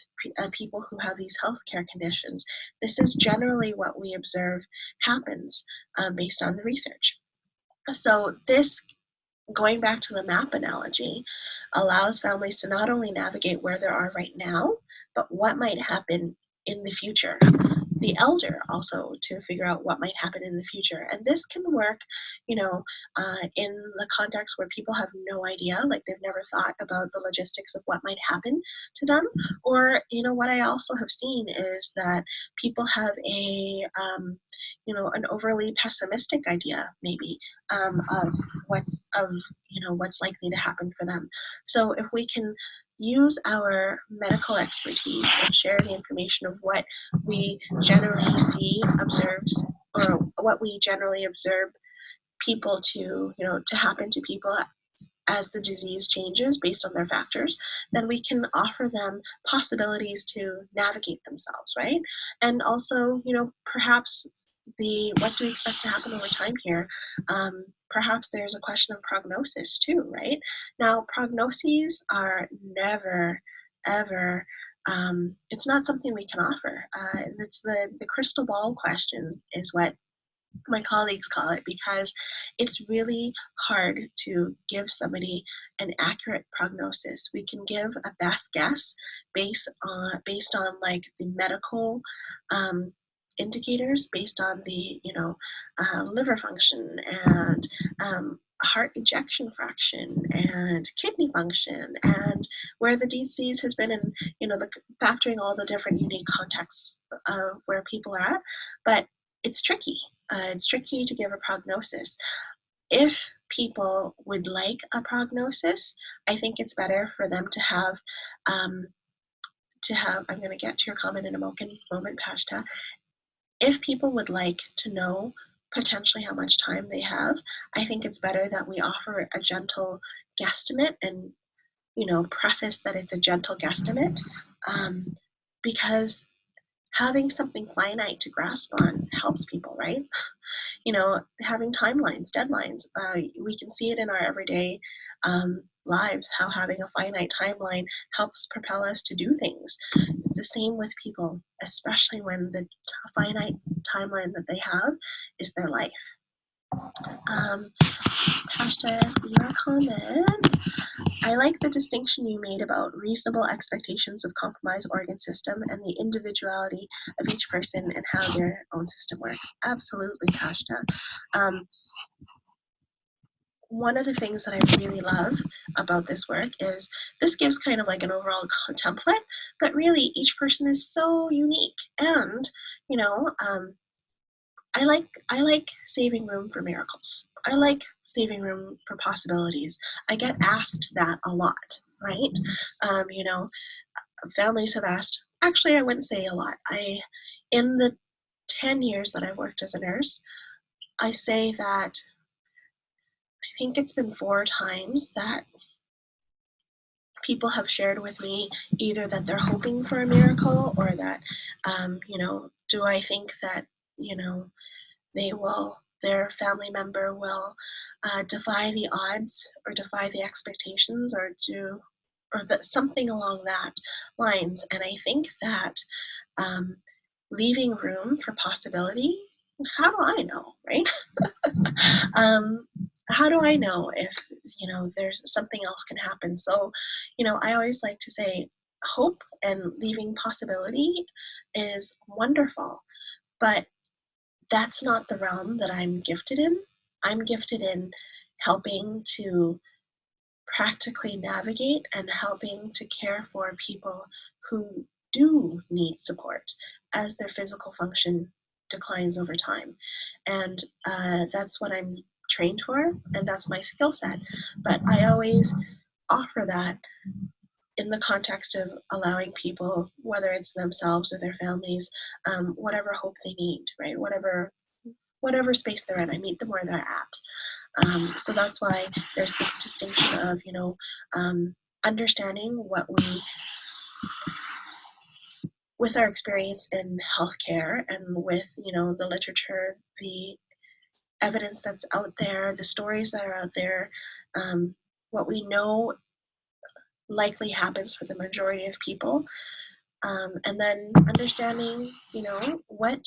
people who have these healthcare conditions, this is generally what we observe happens based on the research. So this, going back to the map analogy, allows families to not only navigate where they are right now, but what might happen in the future. The elder also to figure out what might happen in the future. And this can work, in the context where people have no idea, like they've never thought about the logistics of what might happen to them. Or, what I also have seen is that people have an overly pessimistic idea maybe of what's likely to happen for them. So if we can use our medical expertise and share the information of what we generally see, observes, or what we generally observe people to happen to people as the disease changes based on their factors, then we can offer them possibilities to navigate themselves, right? And also, perhaps what do we expect to happen over time here? Perhaps there's a question of prognosis too, right? Now, prognoses are never, ever, it's not something we can offer. It's the crystal ball question is what my colleagues call it, because it's really hard to give somebody an accurate prognosis. We can give a best guess based on like the medical indicators, based on the liver function and heart ejection fraction and kidney function and where the disease has been in factoring all the different unique contexts of where people are at. But it's tricky. It's tricky to give a prognosis. If people would like a prognosis, I think it's better for them to have, I'm going to get to your comment in a moment, Pashta. If people would like to know potentially how much time they have, I think it's better that we offer a gentle guesstimate and, preface that it's a gentle guesstimate, because having something finite to grasp on helps people, right? Having timelines, deadlines. We can see it in our everyday lives, how having a finite timeline helps propel us to do things. It's the same with people, especially when the finite timeline that they have is their life. Pashta, your comment. I like the distinction you made about reasonable expectations of compromised organ system and the individuality of each person and how their own system works. Absolutely, Pashta. One of the things that I really love about this work is this gives kind of like an overall template, but really each person is so unique. And, you know, I like saving room for miracles. I like saving room for possibilities. I get asked that a lot, right? You know, families have asked, actually, I wouldn't say a lot. In the 10 years that I've worked as a nurse, I say that I think it's been 4 times that people have shared with me either that they're hoping for a miracle or that, you know, do I think that, you know, their family member will defy the odds or defy the expectations or something along that lines. And I think that leaving room for possibility, how do I know, right? How do I know if, you know, there's something else can happen? So, you know, I always like to say hope and leaving possibility is wonderful, but that's not the realm that I'm gifted in. I'm gifted in helping to practically navigate and helping to care for people who do need support as their physical function declines over time. And that's what I'm trained for, and that's my skill set. But I always offer that in the context of allowing people, whether it's themselves or their families, whatever hope they need, right? Whatever space they're in, I meet them where they're at. So that's why there's this distinction of, you know, understanding what we, with our experience in healthcare and with, you know, the literature, the evidence that's out there, the stories that are out there, what we know likely happens for the majority of people, and then understanding, you know, what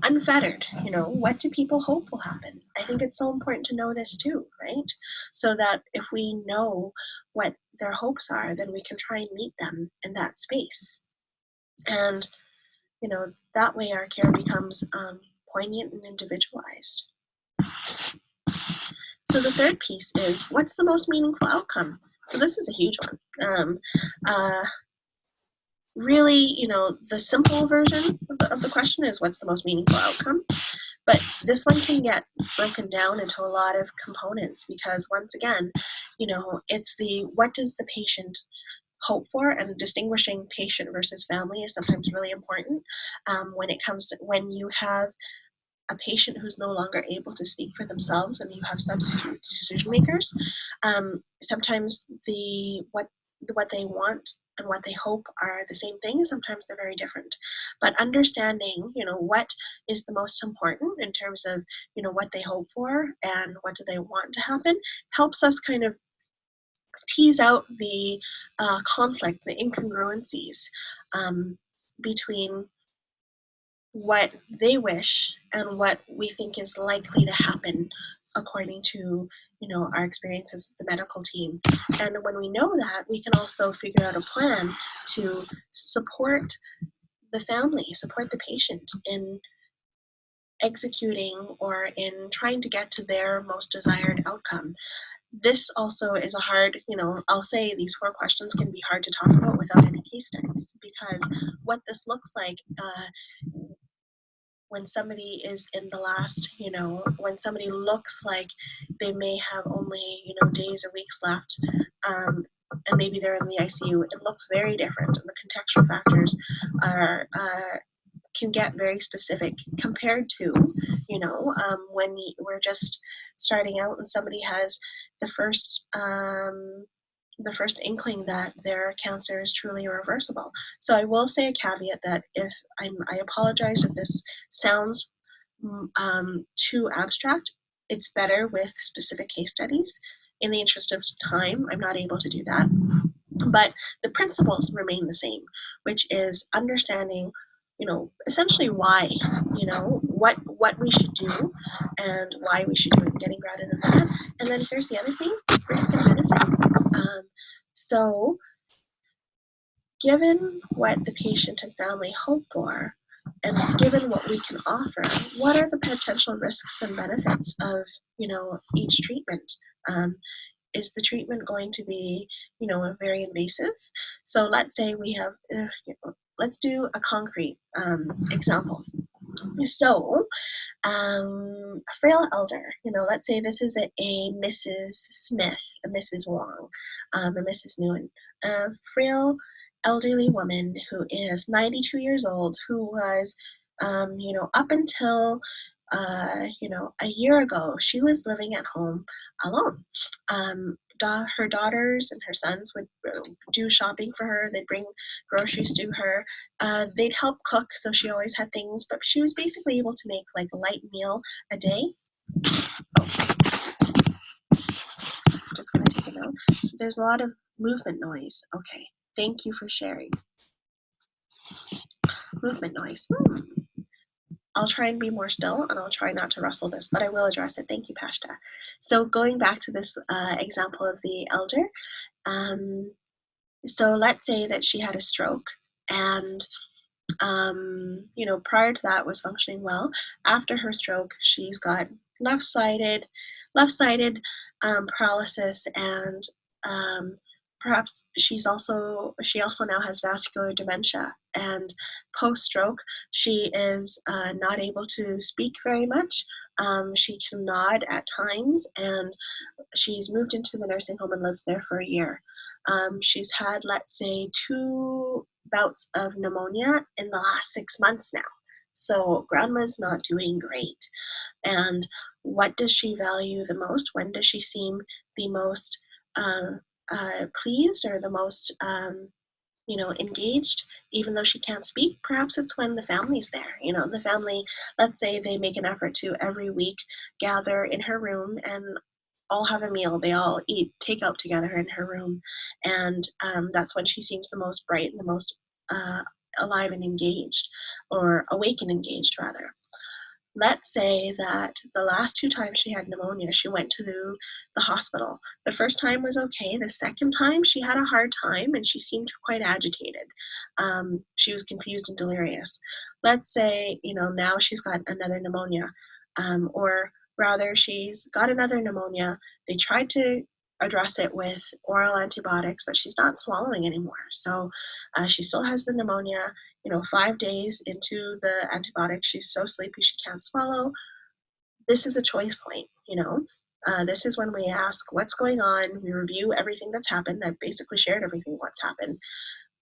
unfettered, you know, what do people hope will happen? I think it's so important to know this too, right? So that if we know what their hopes are, then we can try and meet them in that space. And, you know, that way our care becomes poignant and individualized. So the third piece is, what's the most meaningful outcome? So this is a huge one. Really, you know, the simple version of the question is, what's the most meaningful outcome? But this one can get broken down into a lot of components because, once again, you know, it's the what does the patient hope for, and distinguishing patient versus family is sometimes really important when it comes to when you have a patient who's no longer able to speak for themselves and you have substitute decision makers. Sometimes what they want and what they hope are the same thing. Sometimes they're very different. But understanding, you know, what is the most important in terms of, you know, what they hope for and what do they want to happen helps us kind of tease out the conflict, the incongruencies between what they wish and what we think is likely to happen according to, you know, our experiences with the medical team. And when we know that, we can also figure out a plan to support the family, support the patient in executing or in trying to get to their most desired outcome. This also is a hard, you know, I'll say these 4 questions can be hard to talk about without any case studies, because what this looks like when somebody is in the last, you know, when somebody looks like they may have only, you know, days or weeks left, and maybe they're in the ICU, it looks very different. And the contextual factors are can get very specific compared to, you know, when we're just starting out and somebody has the first inkling that their cancer is truly irreversible. So I will say a caveat that I apologize if this sounds too abstract. It's better with specific case studies in the interest of time, I'm not able to do that. But the principles remain the same, which is understanding, essentially why, what we should do and why we should do it, getting grounded in that. And then here's the other thing, risk and benefit. So given what the patient and family hope for, and given what we can offer, what are the potential risks and benefits of, each treatment? Is the treatment going to be, very invasive? So let's say we have, let's do a concrete example. So a frail elder, let's say this is a Mrs. Smith, a Mrs. Wong, a Mrs. Nguyen, a frail elderly woman who is 92 years old, who was, up until, a year ago, she was living at home alone. Her daughters and her sons would do shopping for her. They'd bring groceries to her. They'd help cook, so she always had things, but she was basically able to make like a light meal a day. Just gonna take a note. There's a lot of movement noise. Okay, thank you for sharing. Movement noise. I'll try and be more still, and I'll try not to rustle this, but I will address it. Thank you, Pashta. So going back to this example of the elder, so let's say that she had a stroke, and prior to that was functioning well. After her stroke, she's got left-sided paralysis, and perhaps she also now has vascular dementia. And post-stroke, she is not able to speak very much. She can nod at times, and she's moved into the nursing home and lives there for a year. She's had, let's say, 2 bouts of pneumonia in the last 6 months now. So grandma's not doing great. And what does she value the most? When does she seem the most pleased or the most engaged, even though she can't speak? Perhaps it's when the family's there. The family, let's say they make an effort to every week gather in her room and all have a meal. They all eat takeout together in her room. And that's when she seems the most bright and the most alive and engaged, or awake and engaged, rather. Let's say that the last 2 times she had pneumonia, she went to the hospital. The first time was okay. The second time, she had a hard time and she seemed quite agitated. She was confused and delirious. Let's say, now she's got another pneumonia, or rather, she's got another pneumonia. They tried to address it with oral antibiotics, but she's not swallowing anymore. So she still has the pneumonia. 5 days into the antibiotics, she's so sleepy she can't swallow. This is a choice point, this is when we ask what's going on. We review everything that's happened. I've basically shared everything what's happened.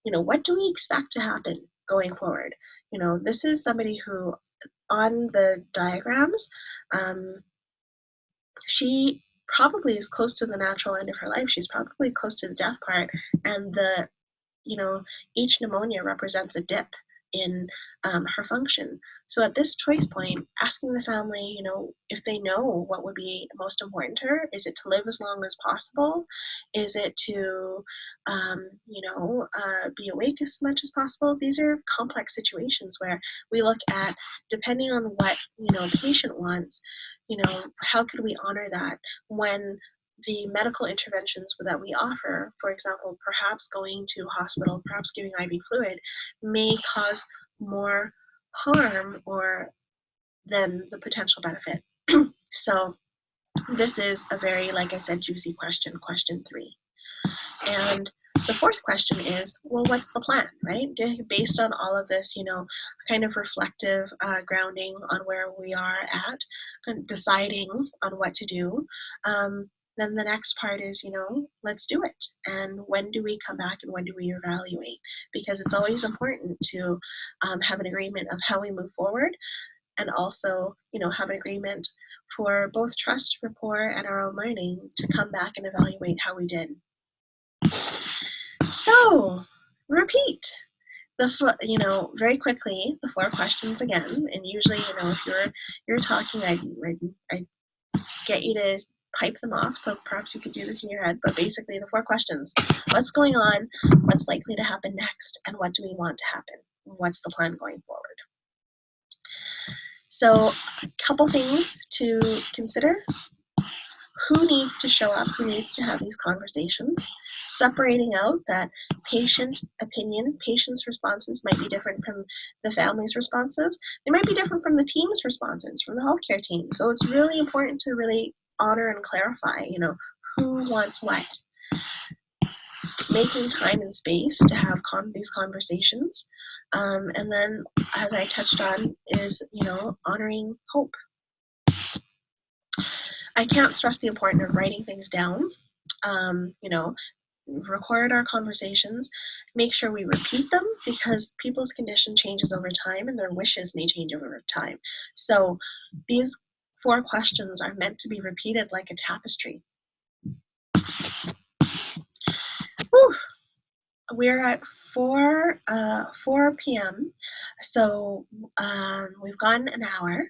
What do we expect to happen going forward? This is somebody who, on the diagrams, she probably is close to the natural end of her life. She's probably close to the death part, and each pneumonia represents a dip in her function. So at this choice point, asking the family, if they know what would be most important to her. Is it to live as long as possible? Is it to, be awake as much as possible? These are complex situations where we look at, depending on what, the patient wants, how could we honor that when the medical interventions that we offer, for example, perhaps going to hospital, perhaps giving IV fluid, may cause more harm than the potential benefit. So this is a very, like I said, juicy question 3. And the 4th question is, well, what's the plan, right? Based on all of this, kind of reflective grounding on where we are at, deciding on what to do, then the next part is, let's do it. And when do we come back and when do we evaluate? Because it's always important to have an agreement of how we move forward, and also, have an agreement for both trust, rapport, and our own learning to come back and evaluate how we did. So, repeat very quickly, the 4 questions again. And usually, if you're talking, I get you to type them off, so perhaps you could do this in your head, but basically the 4 questions: what's going on, what's likely to happen next, and what do we want to happen? What's the plan going forward? So a couple things to consider: who needs to show up, who needs to have these conversations, separating out that patient opinion, patient's responses might be different from the family's responses. They might be different from the team's responses, from the healthcare team. So it's really important to really honor and clarify, who wants what. Making time and space to have these conversations. And then, as I touched on, is, honoring hope. I can't stress the importance of writing things down. Record our conversations, make sure we repeat them, because people's condition changes over time and their wishes may change over time. So these 4 questions are meant to be repeated like a tapestry. Whew. We're at 4 p.m. So we've gone an hour.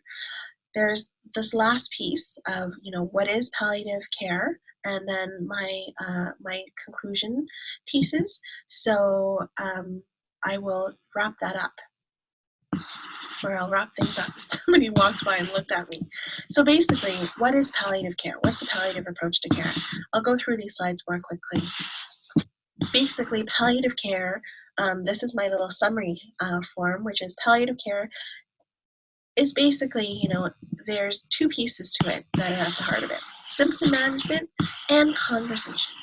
There's this last piece of, what is palliative care, and then my conclusion pieces. So I will wrap that up, or I'll wrap things up. Somebody walked by and looked at me. So basically, what is palliative care? What's a palliative approach to care? I'll go through these slides more quickly. Basically, palliative care, this is my little summary form, which is palliative care is basically, there's 2 pieces to it that are at the heart of it: symptom management and conversation.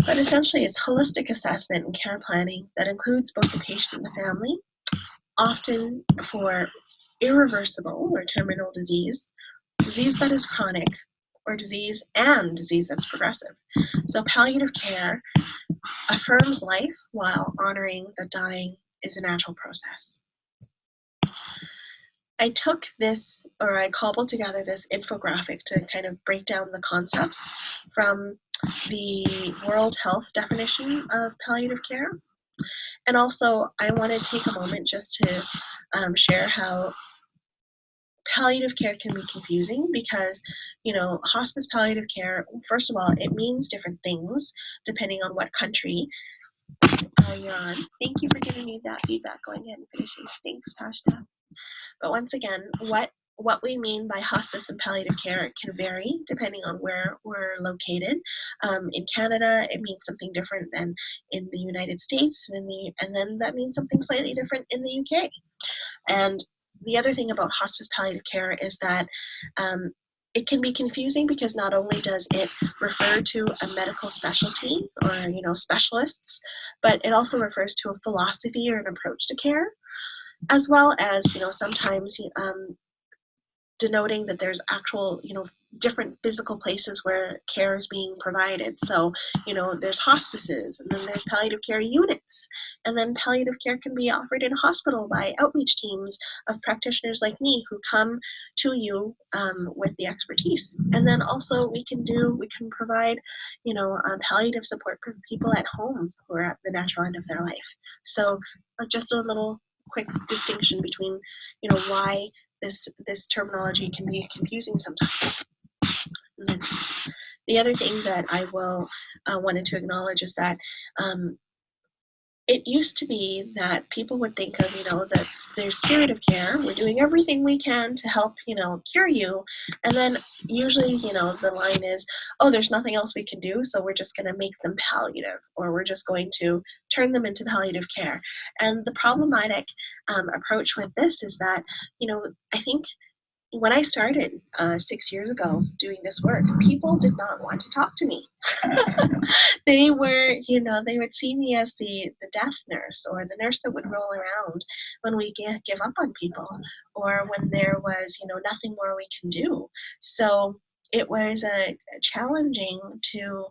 But essentially, it's holistic assessment and care planning that includes both the patient and the family, often for irreversible or terminal disease, disease that is chronic, or disease that's progressive. So palliative care affirms life while honoring that dying is a natural process. I took this, or I cobbled together this infographic to kind of break down the concepts from the World Health definition of palliative care. And also, I want to take a moment just to share how palliative care can be confusing, because, hospice palliative care, first of all, it means different things depending on what country you're on. Thank you for giving me that feedback. Going ahead and finishing. Thanks, Pashta. But once again, what we mean by hospice and palliative care can vary depending on where we're located. In Canada, it means something different than in the United States, and then that means something slightly different in the UK. And the other thing about hospice palliative care is that it can be confusing, because not only does it refer to a medical specialty or specialists, but it also refers to a philosophy or an approach to care, as well as, sometimes denoting that there's actual, different physical places where care is being provided. So, there's hospices, and then there's palliative care units, and then palliative care can be offered in a hospital by outreach teams of practitioners like me who come to you with the expertise. And then also we can provide, palliative support for people at home who are at the natural end of their life. So just a little quick distinction between, why this terminology can be confusing sometimes. And then the other thing that I wanted to acknowledge is that it used to be that people would think of, that there's curative care. We're doing everything we can to help, cure you. And then usually, the line is, oh, there's nothing else we can do, so we're just going to make them palliative, or we're just going to turn them into palliative care. And the problematic approach with this is that, I think when I started 6 years ago doing this work, people did not want to talk to me. They were, they would see me as the death nurse, or the nurse that would roll around when we give up on people, or when there was, nothing more we can do. So it was challenging to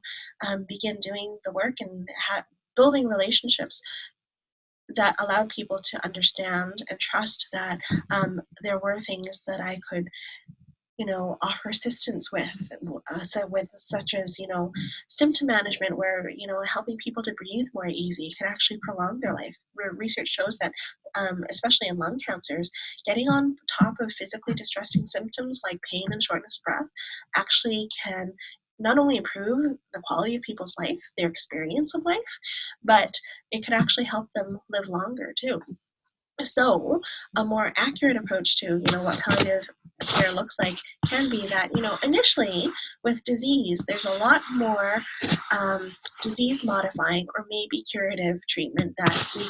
begin doing the work and building relationships that allowed people to understand and trust that there were things that I could offer assistance with, such as, symptom management, where, helping people to breathe more easy can actually prolong their life. Research shows that, especially in lung cancers, getting on top of physically distressing symptoms like pain and shortness of breath actually can not only improve the quality of people's life, their experience of life, but it could actually help them live longer too. So a more accurate approach to, what palliative care looks like can be that, initially with disease, there's a lot more disease modifying or maybe curative treatment that we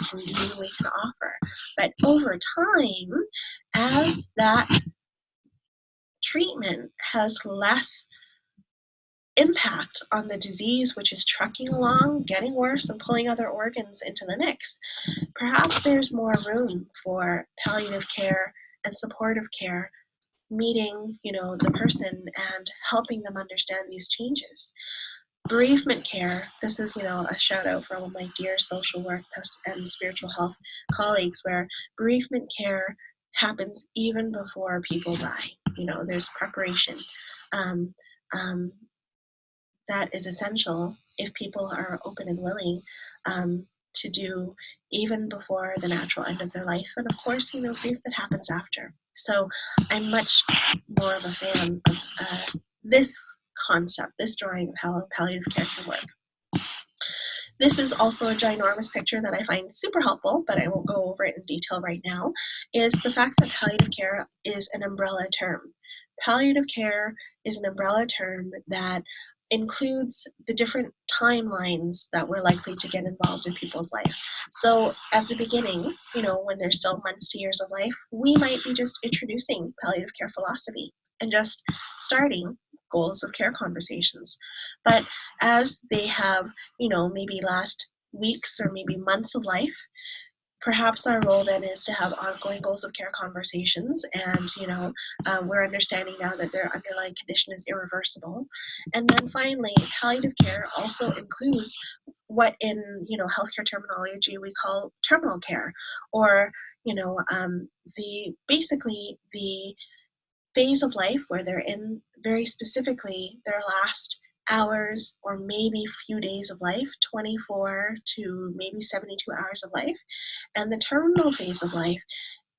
can offer. But over time, as that treatment has less impact on the disease, which is trucking along, getting worse, and pulling other organs into the mix, perhaps there's more room for palliative care and supportive care meeting, the person and helping them understand these changes. Bereavement care, this is, a shout out for all of my dear social work and spiritual health colleagues, where bereavement care happens even before people die. There's preparation. Um, um, that is essential if people are open and willing to do even before the natural end of their life. And of course, grief that happens after. So I'm much more of a fan of this concept, this drawing of how palliative care can work. This is also a ginormous picture that I find super helpful, but I won't go over it in detail right now, is the fact that palliative care is an umbrella term. Palliative care is an umbrella term that includes the different timelines that we're likely to get involved in people's life. So at the beginning, when there's still months to years of life, we might be just introducing palliative care philosophy and just starting goals of care conversations. But as they have, maybe last weeks or maybe months of life, perhaps our role then is to have ongoing goals of care conversations, and we're understanding now that their underlying condition is irreversible. And then finally, palliative care also includes what in healthcare terminology we call terminal care, or the phase of life where they're in very specifically their last hours or maybe few days of life, 24 to maybe 72 hours of life. And the terminal phase of life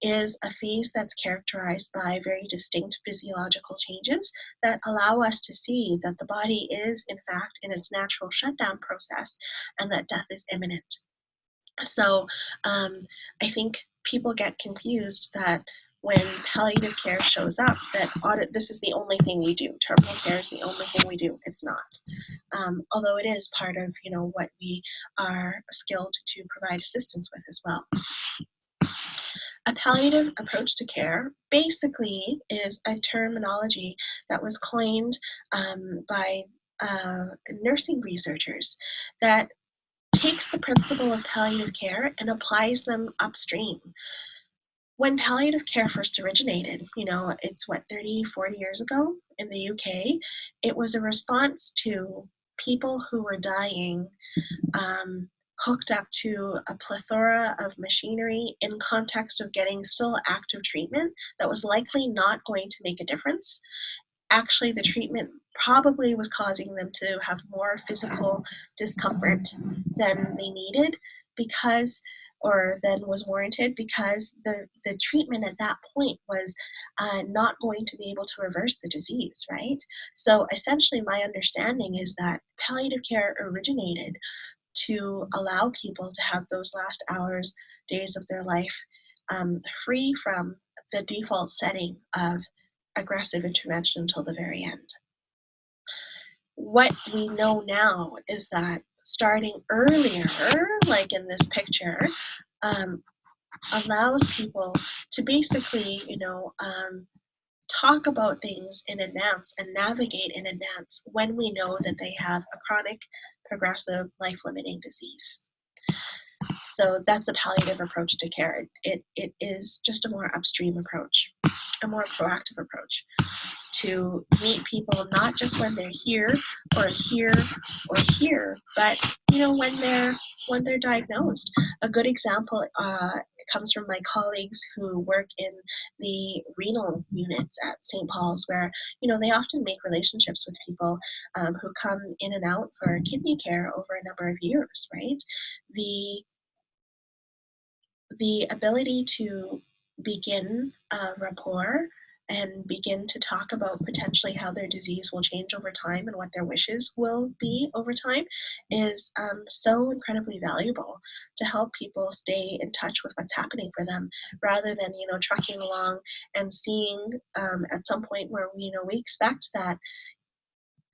is a phase that's characterized by very distinct physiological changes that allow us to see that the body is, in fact, in its natural shutdown process and that death is imminent. So I think people get confused that when palliative care shows up, that this is the only thing we do. Terminal care is the only thing we do. It's not. Although it is part of what we are skilled to provide assistance with as well. A palliative approach to care basically is a terminology that was coined by nursing researchers that takes the principle of palliative care and applies them upstream. When palliative care first originated, it's 30, 40 years ago in the UK, it was a response to people who were dying hooked up to a plethora of machinery in context of getting still active treatment that was likely not going to make a difference. Actually, the treatment probably was causing them to have more physical discomfort than they needed or than was warranted, because the treatment at that point was not going to be able to reverse the disease, right? So essentially my understanding is that palliative care originated to allow people to have those last hours, days of their life free from the default setting of aggressive intervention until the very end. What we know now is that starting earlier, like in this picture, allows people to basically, talk about things in advance and navigate in advance when we know that they have a chronic, progressive, life-limiting disease. So that's a palliative approach to care. It is just a more upstream approach. a more proactive approach to meet people not just when they're here or here or here, but when they're diagnosed. A good example comes from my colleagues who work in the renal units at St. Paul's, where they often make relationships with people who come in and out for kidney care over a number of years. Right, the ability to begin a rapport and begin to talk about potentially how their disease will change over time and what their wishes will be over time is so incredibly valuable to help people stay in touch with what's happening for them, rather than trucking along and seeing at some point where we expect that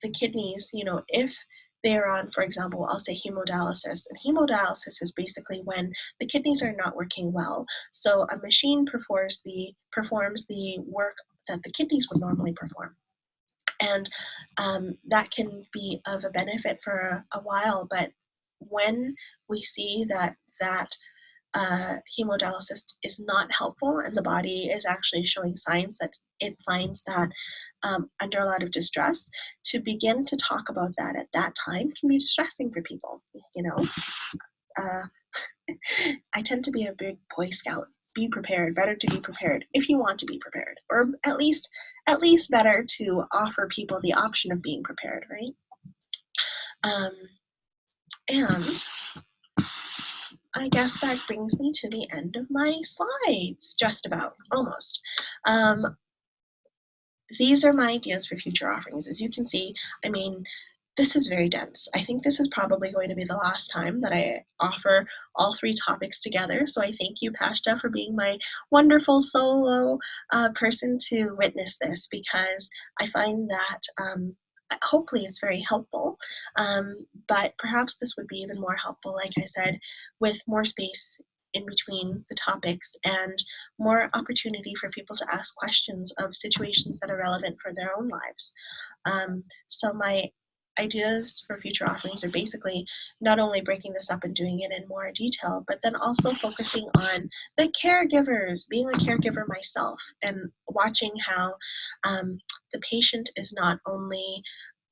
the kidneys, if they're on, for example, I'll say hemodialysis. And hemodialysis is basically when the kidneys are not working well. So a machine performs the work that the kidneys would normally perform. And that can be of a benefit for a while, but when we see that hemodialysis is not helpful and the body is actually showing signs that it finds that under a lot of distress, to begin to talk about that at that time can be distressing for people. Uh, I tend to be a big Boy Scout. Be prepared. Better to be prepared if you want to be prepared, or at least better to offer people the option of being prepared, right? And I guess that brings me to the end of my slides, just about, almost. These are my ideas for future offerings. As you can see, this is very dense. I think this is probably going to be the last time that I offer all three topics together. So I thank you, Pashta, for being my wonderful solo person to witness this, because I find that hopefully it's very helpful. But perhaps this would be even more helpful, like I said, with more space in between the topics and more opportunity for people to ask questions of situations that are relevant for their own lives. So my ideas for future offerings are basically not only breaking this up and doing it in more detail, but then also focusing on the caregivers, being a caregiver myself, and watching how the patient is not only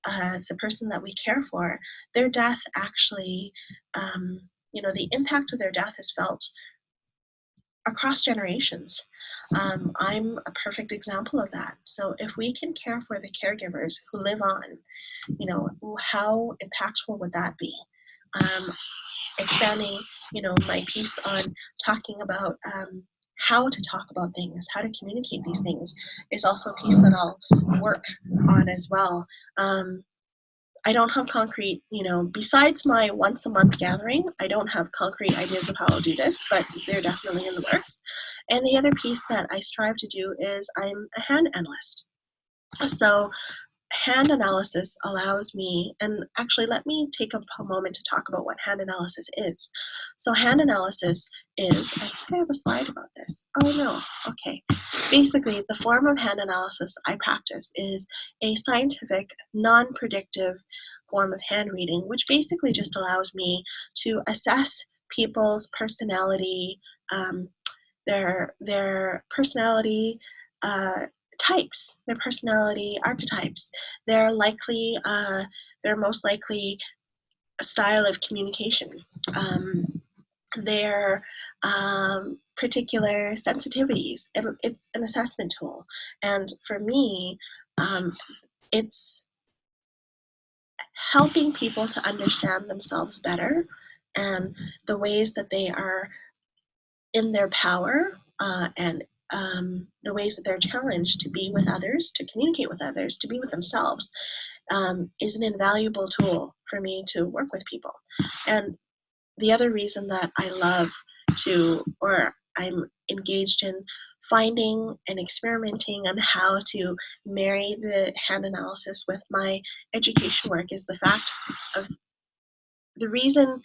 the person that we care for, their death actually, the impact of their death is felt across generations. I'm a perfect example of that. So if we can care for the caregivers who live on, how impactful would that be? Expanding, my piece on talking about how to talk about things, how to communicate these things, is also a piece that I'll work on as well. I don't have concrete, besides my once a month gathering, I don't have concrete ideas of how I'll do this, but they're definitely in the works. And the other piece that I strive to do is I'm a hand analyst. So hand analysis allows me, and actually let me take a moment to talk about what hand analysis is. So hand analysis is, I think I have a slide about this. Oh no, okay. Basically, the form of hand analysis I practice is a scientific, non-predictive form of hand reading, which basically just allows me to assess people's personality, their personality types, their personality archetypes, their most likely style of communication, their particular sensitivities. It's an assessment tool, and for me, it's helping people to understand themselves better and the ways that they are in their power, and the ways that they're challenged to be with others, to communicate with others, to be with themselves, is an invaluable tool for me to work with people. And the other reason that I love or I'm engaged in finding and experimenting on how to marry the hand analysis with my education work is the fact of the reason.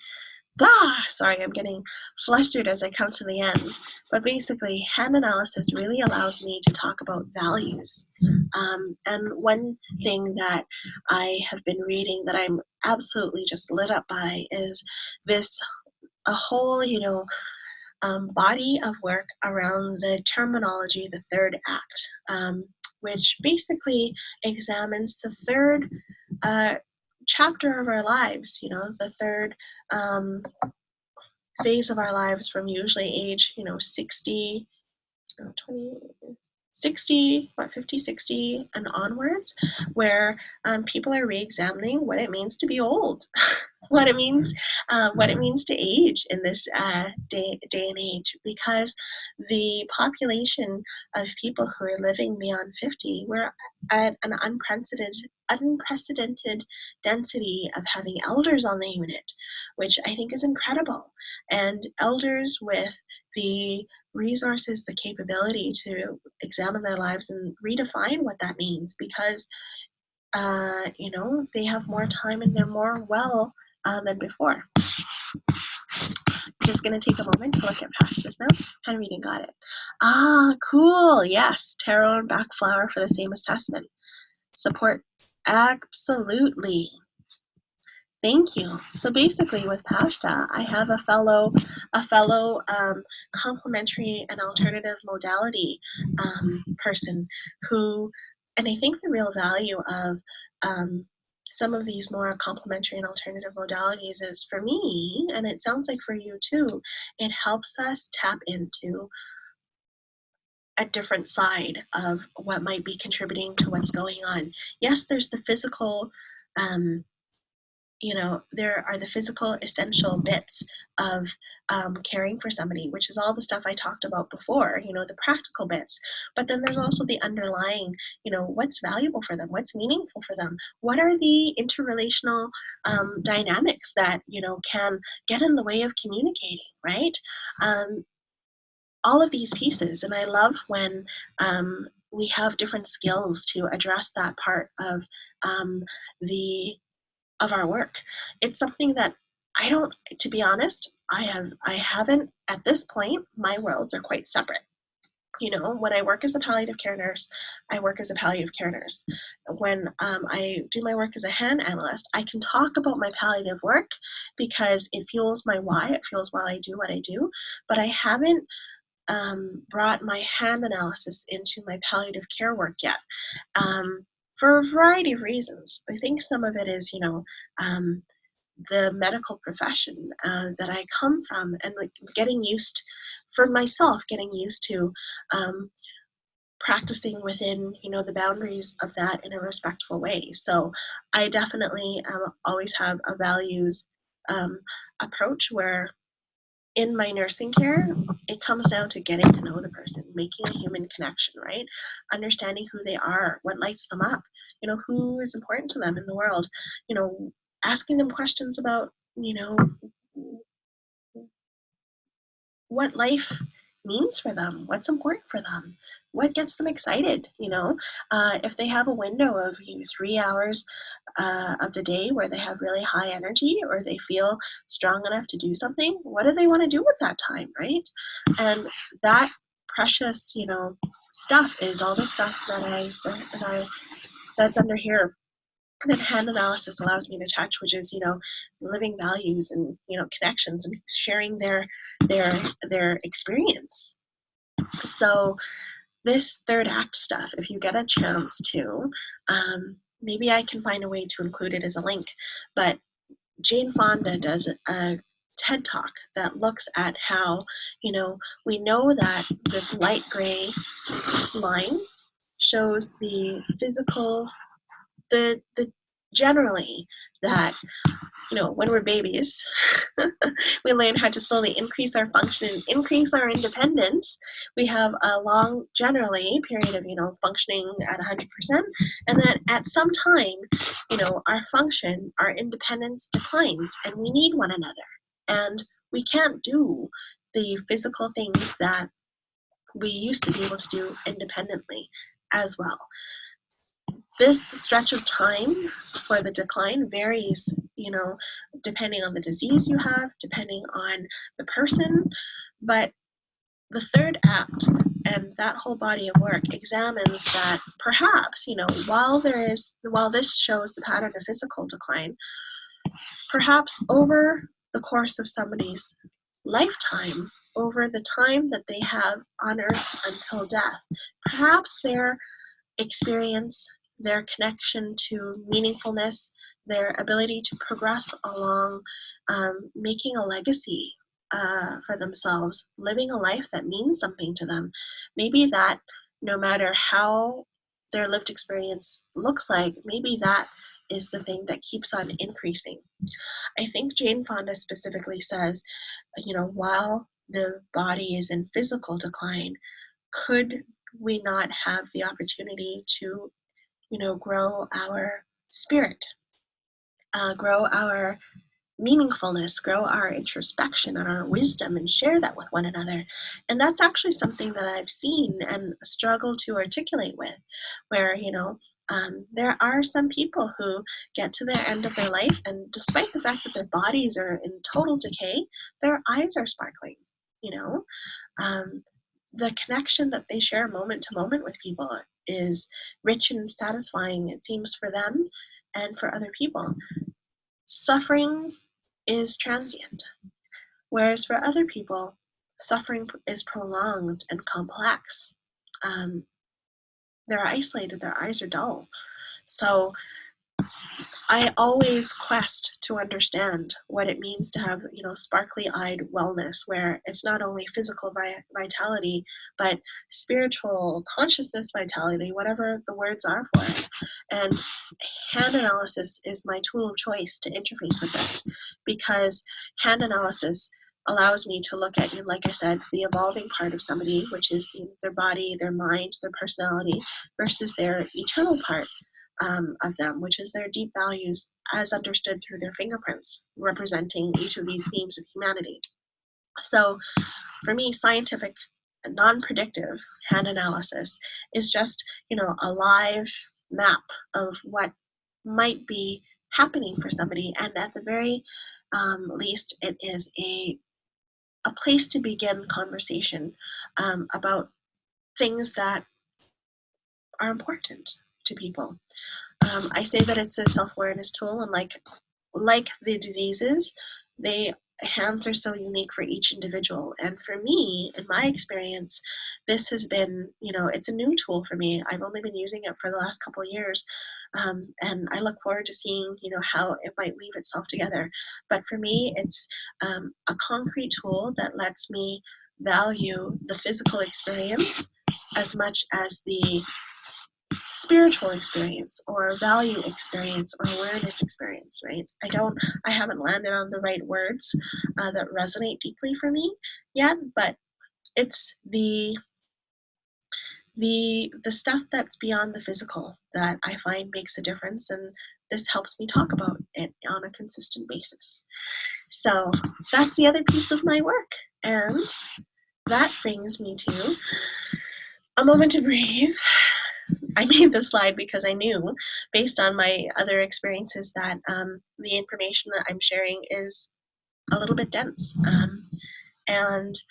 Sorry, I'm getting flustered as I come to the end. But basically, hand analysis really allows me to talk about values. And one thing that I have been reading that I'm absolutely just lit up by is a whole, body of work around the terminology, the third act, which basically examines the third chapter of our lives, the third phase of our lives from usually age, 60, 20, 60, 50, 60 and onwards, where people are re-examining what it means to be old, what it means to age in this day and age, because the population of people who are living beyond 50, we're at an unprecedented density of having elders on the unit, which I think is incredible. And elders with the resources, the capability to examine their lives and redefine what that means, because they have more time and they're more well than before. Just going to take a moment to look at past just now. Hand reading, got it. Cool. Yes, tarot and back flower for the same assessment. Support, absolutely. Thank you. So basically with Pashta, I have a fellow complementary and alternative modality person who, and I think the real value of some of these more complementary and alternative modalities is, for me, and it sounds like for you too, it helps us tap into a different side of what might be contributing to what's going on. Yes, there's the physical, there are the physical essential bits of caring for somebody, which is all the stuff I talked about before, the practical bits. But then there's also the underlying, what's valuable for them, what's meaningful for them, what are the interrelational dynamics that, can get in the way of communicating, right? All of these pieces. And I love when we have different skills to address that part of of our work. It's something that to be honest, I haven't, at this point, my worlds are quite separate. When I work as a palliative care nurse, I work as a palliative care nurse. When I do my work as a hand analyst, I can talk about my palliative work because it fuels my why, it fuels why I do what I do, but I haven't brought my hand analysis into my palliative care work yet. For a variety of reasons. I think some of it is, the medical profession that I come from, and for myself, getting used to practicing within, the boundaries of that in a respectful way. So I definitely always have a values approach where in my nursing care, it comes down to getting to know the person, making a human connection, right? Understanding who they are, what lights them up, who is important to them in the world, asking them questions about, what life means for them, what's important for them, what gets them excited, if they have a window of 3 hours of the day where they have really high energy or they feel strong enough to do something, what do they want to do with that time, right? And that precious, stuff is all the stuff that's under here that hand analysis allows me to touch, which is, living values and, connections and sharing their experience. So this third act stuff, if you get a chance to, maybe I can find a way to include it as a link, but Jane Fonda does a TED Talk that looks at how, we know that this light gray line shows the physical, the generally that, when we're babies, we learn how to slowly increase our function and increase our independence. We have a long, generally, period of, functioning at 100%. And then at some time, our function, our independence declines and we need one another. And we can't do the physical things that we used to be able to do independently as well. This stretch of time for the decline varies, depending on the disease you have, depending on the person, but the third act and that whole body of work examines that perhaps, while this shows the pattern of physical decline, perhaps over the course of somebody's lifetime, over the time that they have on earth until death. Perhaps their experience, their connection to meaningfulness, their ability to progress along, making a legacy for themselves, living a life that means something to them. Maybe that, no matter how their lived experience looks like, maybe that is the thing that keeps on increasing. I think Jane Fonda specifically says, while the body is in physical decline, could we not have the opportunity to, grow our spirit, grow our meaningfulness, grow our introspection and our wisdom, and share that with one another? And that's actually something that I've seen and struggle to articulate with, where, there are some people who get to the end of their life, and despite the fact that their bodies are in total decay, their eyes are sparkling, you know? The connection that they share moment to moment with people is rich and satisfying, it seems, for them and for other people. Suffering is transient, whereas for other people, suffering is prolonged and complex. They're isolated, their eyes are dull. So I always quest to understand what it means to have, sparkly-eyed wellness, where it's not only physical vitality, but spiritual consciousness vitality, whatever the words are for it. And hand analysis is my tool of choice to interface with this, because hand analysis allows me to look at, like I said, the evolving part of somebody, which is their body, their mind, their personality, versus their eternal part of them, which is their deep values as understood through their fingerprints, representing each of these themes of humanity. So for me, scientific, non-predictive hand analysis is just, a live map of what might be happening for somebody. And at the very least, it is a place to begin conversation about things that are important to people. I say that it's a self-awareness tool, and like the diseases, hands are so unique for each individual. And for me, in my experience, this has been, it's a new tool for me. I've only been using it for the last couple of years, and I look forward to seeing, how it might weave itself together. But for me, it's a concrete tool that lets me value the physical experience as much as the spiritual experience or value experience or awareness experience, right? I haven't landed on the right words that resonate deeply for me yet, but it's the stuff that's beyond the physical that I find makes a difference, and this helps me talk about it on a consistent basis. So that's the other piece of my work, and that brings me to a moment to breathe. I made this slide because I knew, based on my other experiences, that the information that I'm sharing is a little bit dense. And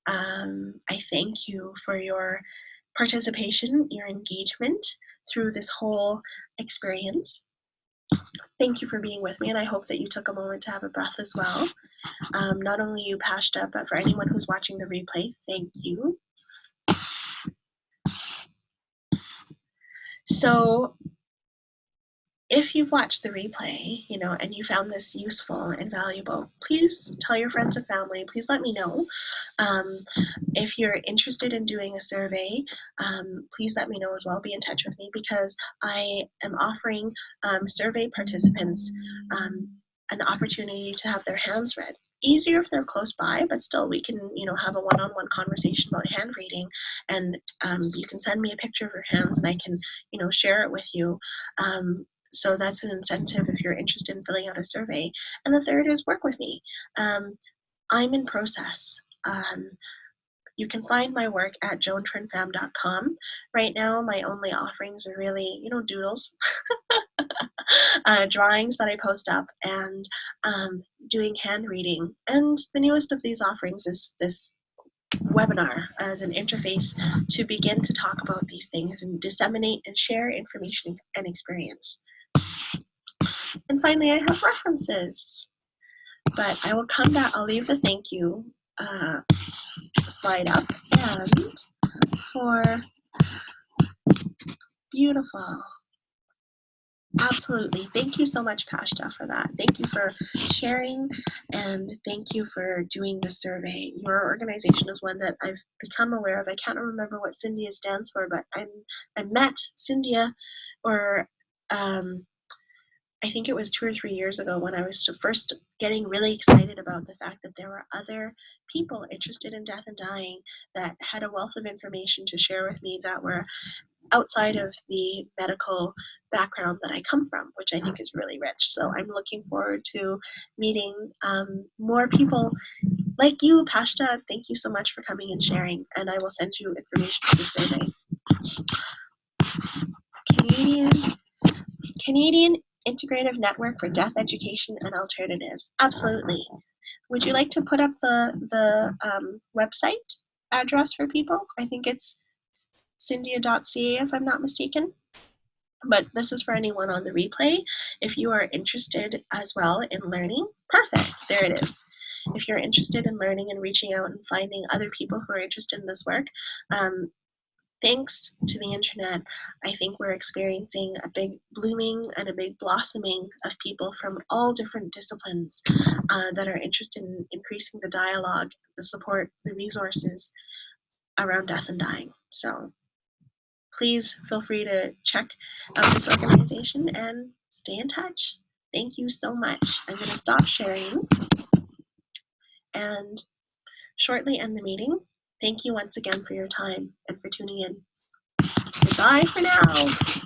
I thank you for your participation, your engagement through this whole experience. Thank you for being with me, and I hope that you took a moment to have a breath as well. Not only you, Pashta, but for anyone who's watching the replay, thank you. So if you've watched the replay, and you found this useful and valuable, please tell your friends and family. Please let me know. If you're interested in doing a survey, please let me know as well. Be in touch with me, because I am offering survey participants an opportunity to have their hands read. Easier if they're close by, but still we can, have a one-on-one conversation about hand reading, and you can send me a picture of your hands and I can, share it with you. So that's an incentive if you're interested in filling out a survey. And the third is work with me. I'm in process. You can find my work at joantrinfam.com. Right now, my only offerings are really, doodles, drawings that I post up, and doing hand reading. And the newest of these offerings is this webinar as an interface to begin to talk about these things and disseminate and share information and experience. And finally, I have references, but I will come back. I'll leave the thank you slide up, and for beautiful. Absolutely. Thank you so much, Pashta, for that. Thank you for sharing, and thank you for doing the survey. Your organization is one that I've become aware of. I can't remember what Cyndia stands for, but I met Cyndia, or I think it was 2 or 3 years ago when I was first getting really excited about the fact that there were other people interested in death and dying that had a wealth of information to share with me that were outside of the medical background that I come from, which I think is really rich. So I'm looking forward to meeting more people like you, Pashta. Thank you so much for coming and sharing, and I will send you information for the survey. Canadian Integrative Network for Death Education and Alternatives. Absolutely. Would you like to put up the website address for people? I think it's cyndia.ca, if I'm not mistaken. But this is for anyone on the replay. If you are interested as well in learning, perfect, there it is. If you're interested in learning and reaching out and finding other people who are interested in this work, thanks to the internet, I think we're experiencing a big blooming and a big blossoming of people from all different disciplines that are interested in increasing the dialogue, the support, the resources around death and dying. So please feel free to check out this organization and stay in touch. Thank you so much. I'm going to stop sharing and shortly end the meeting. Thank you once again for your time and for tuning in. Goodbye for now.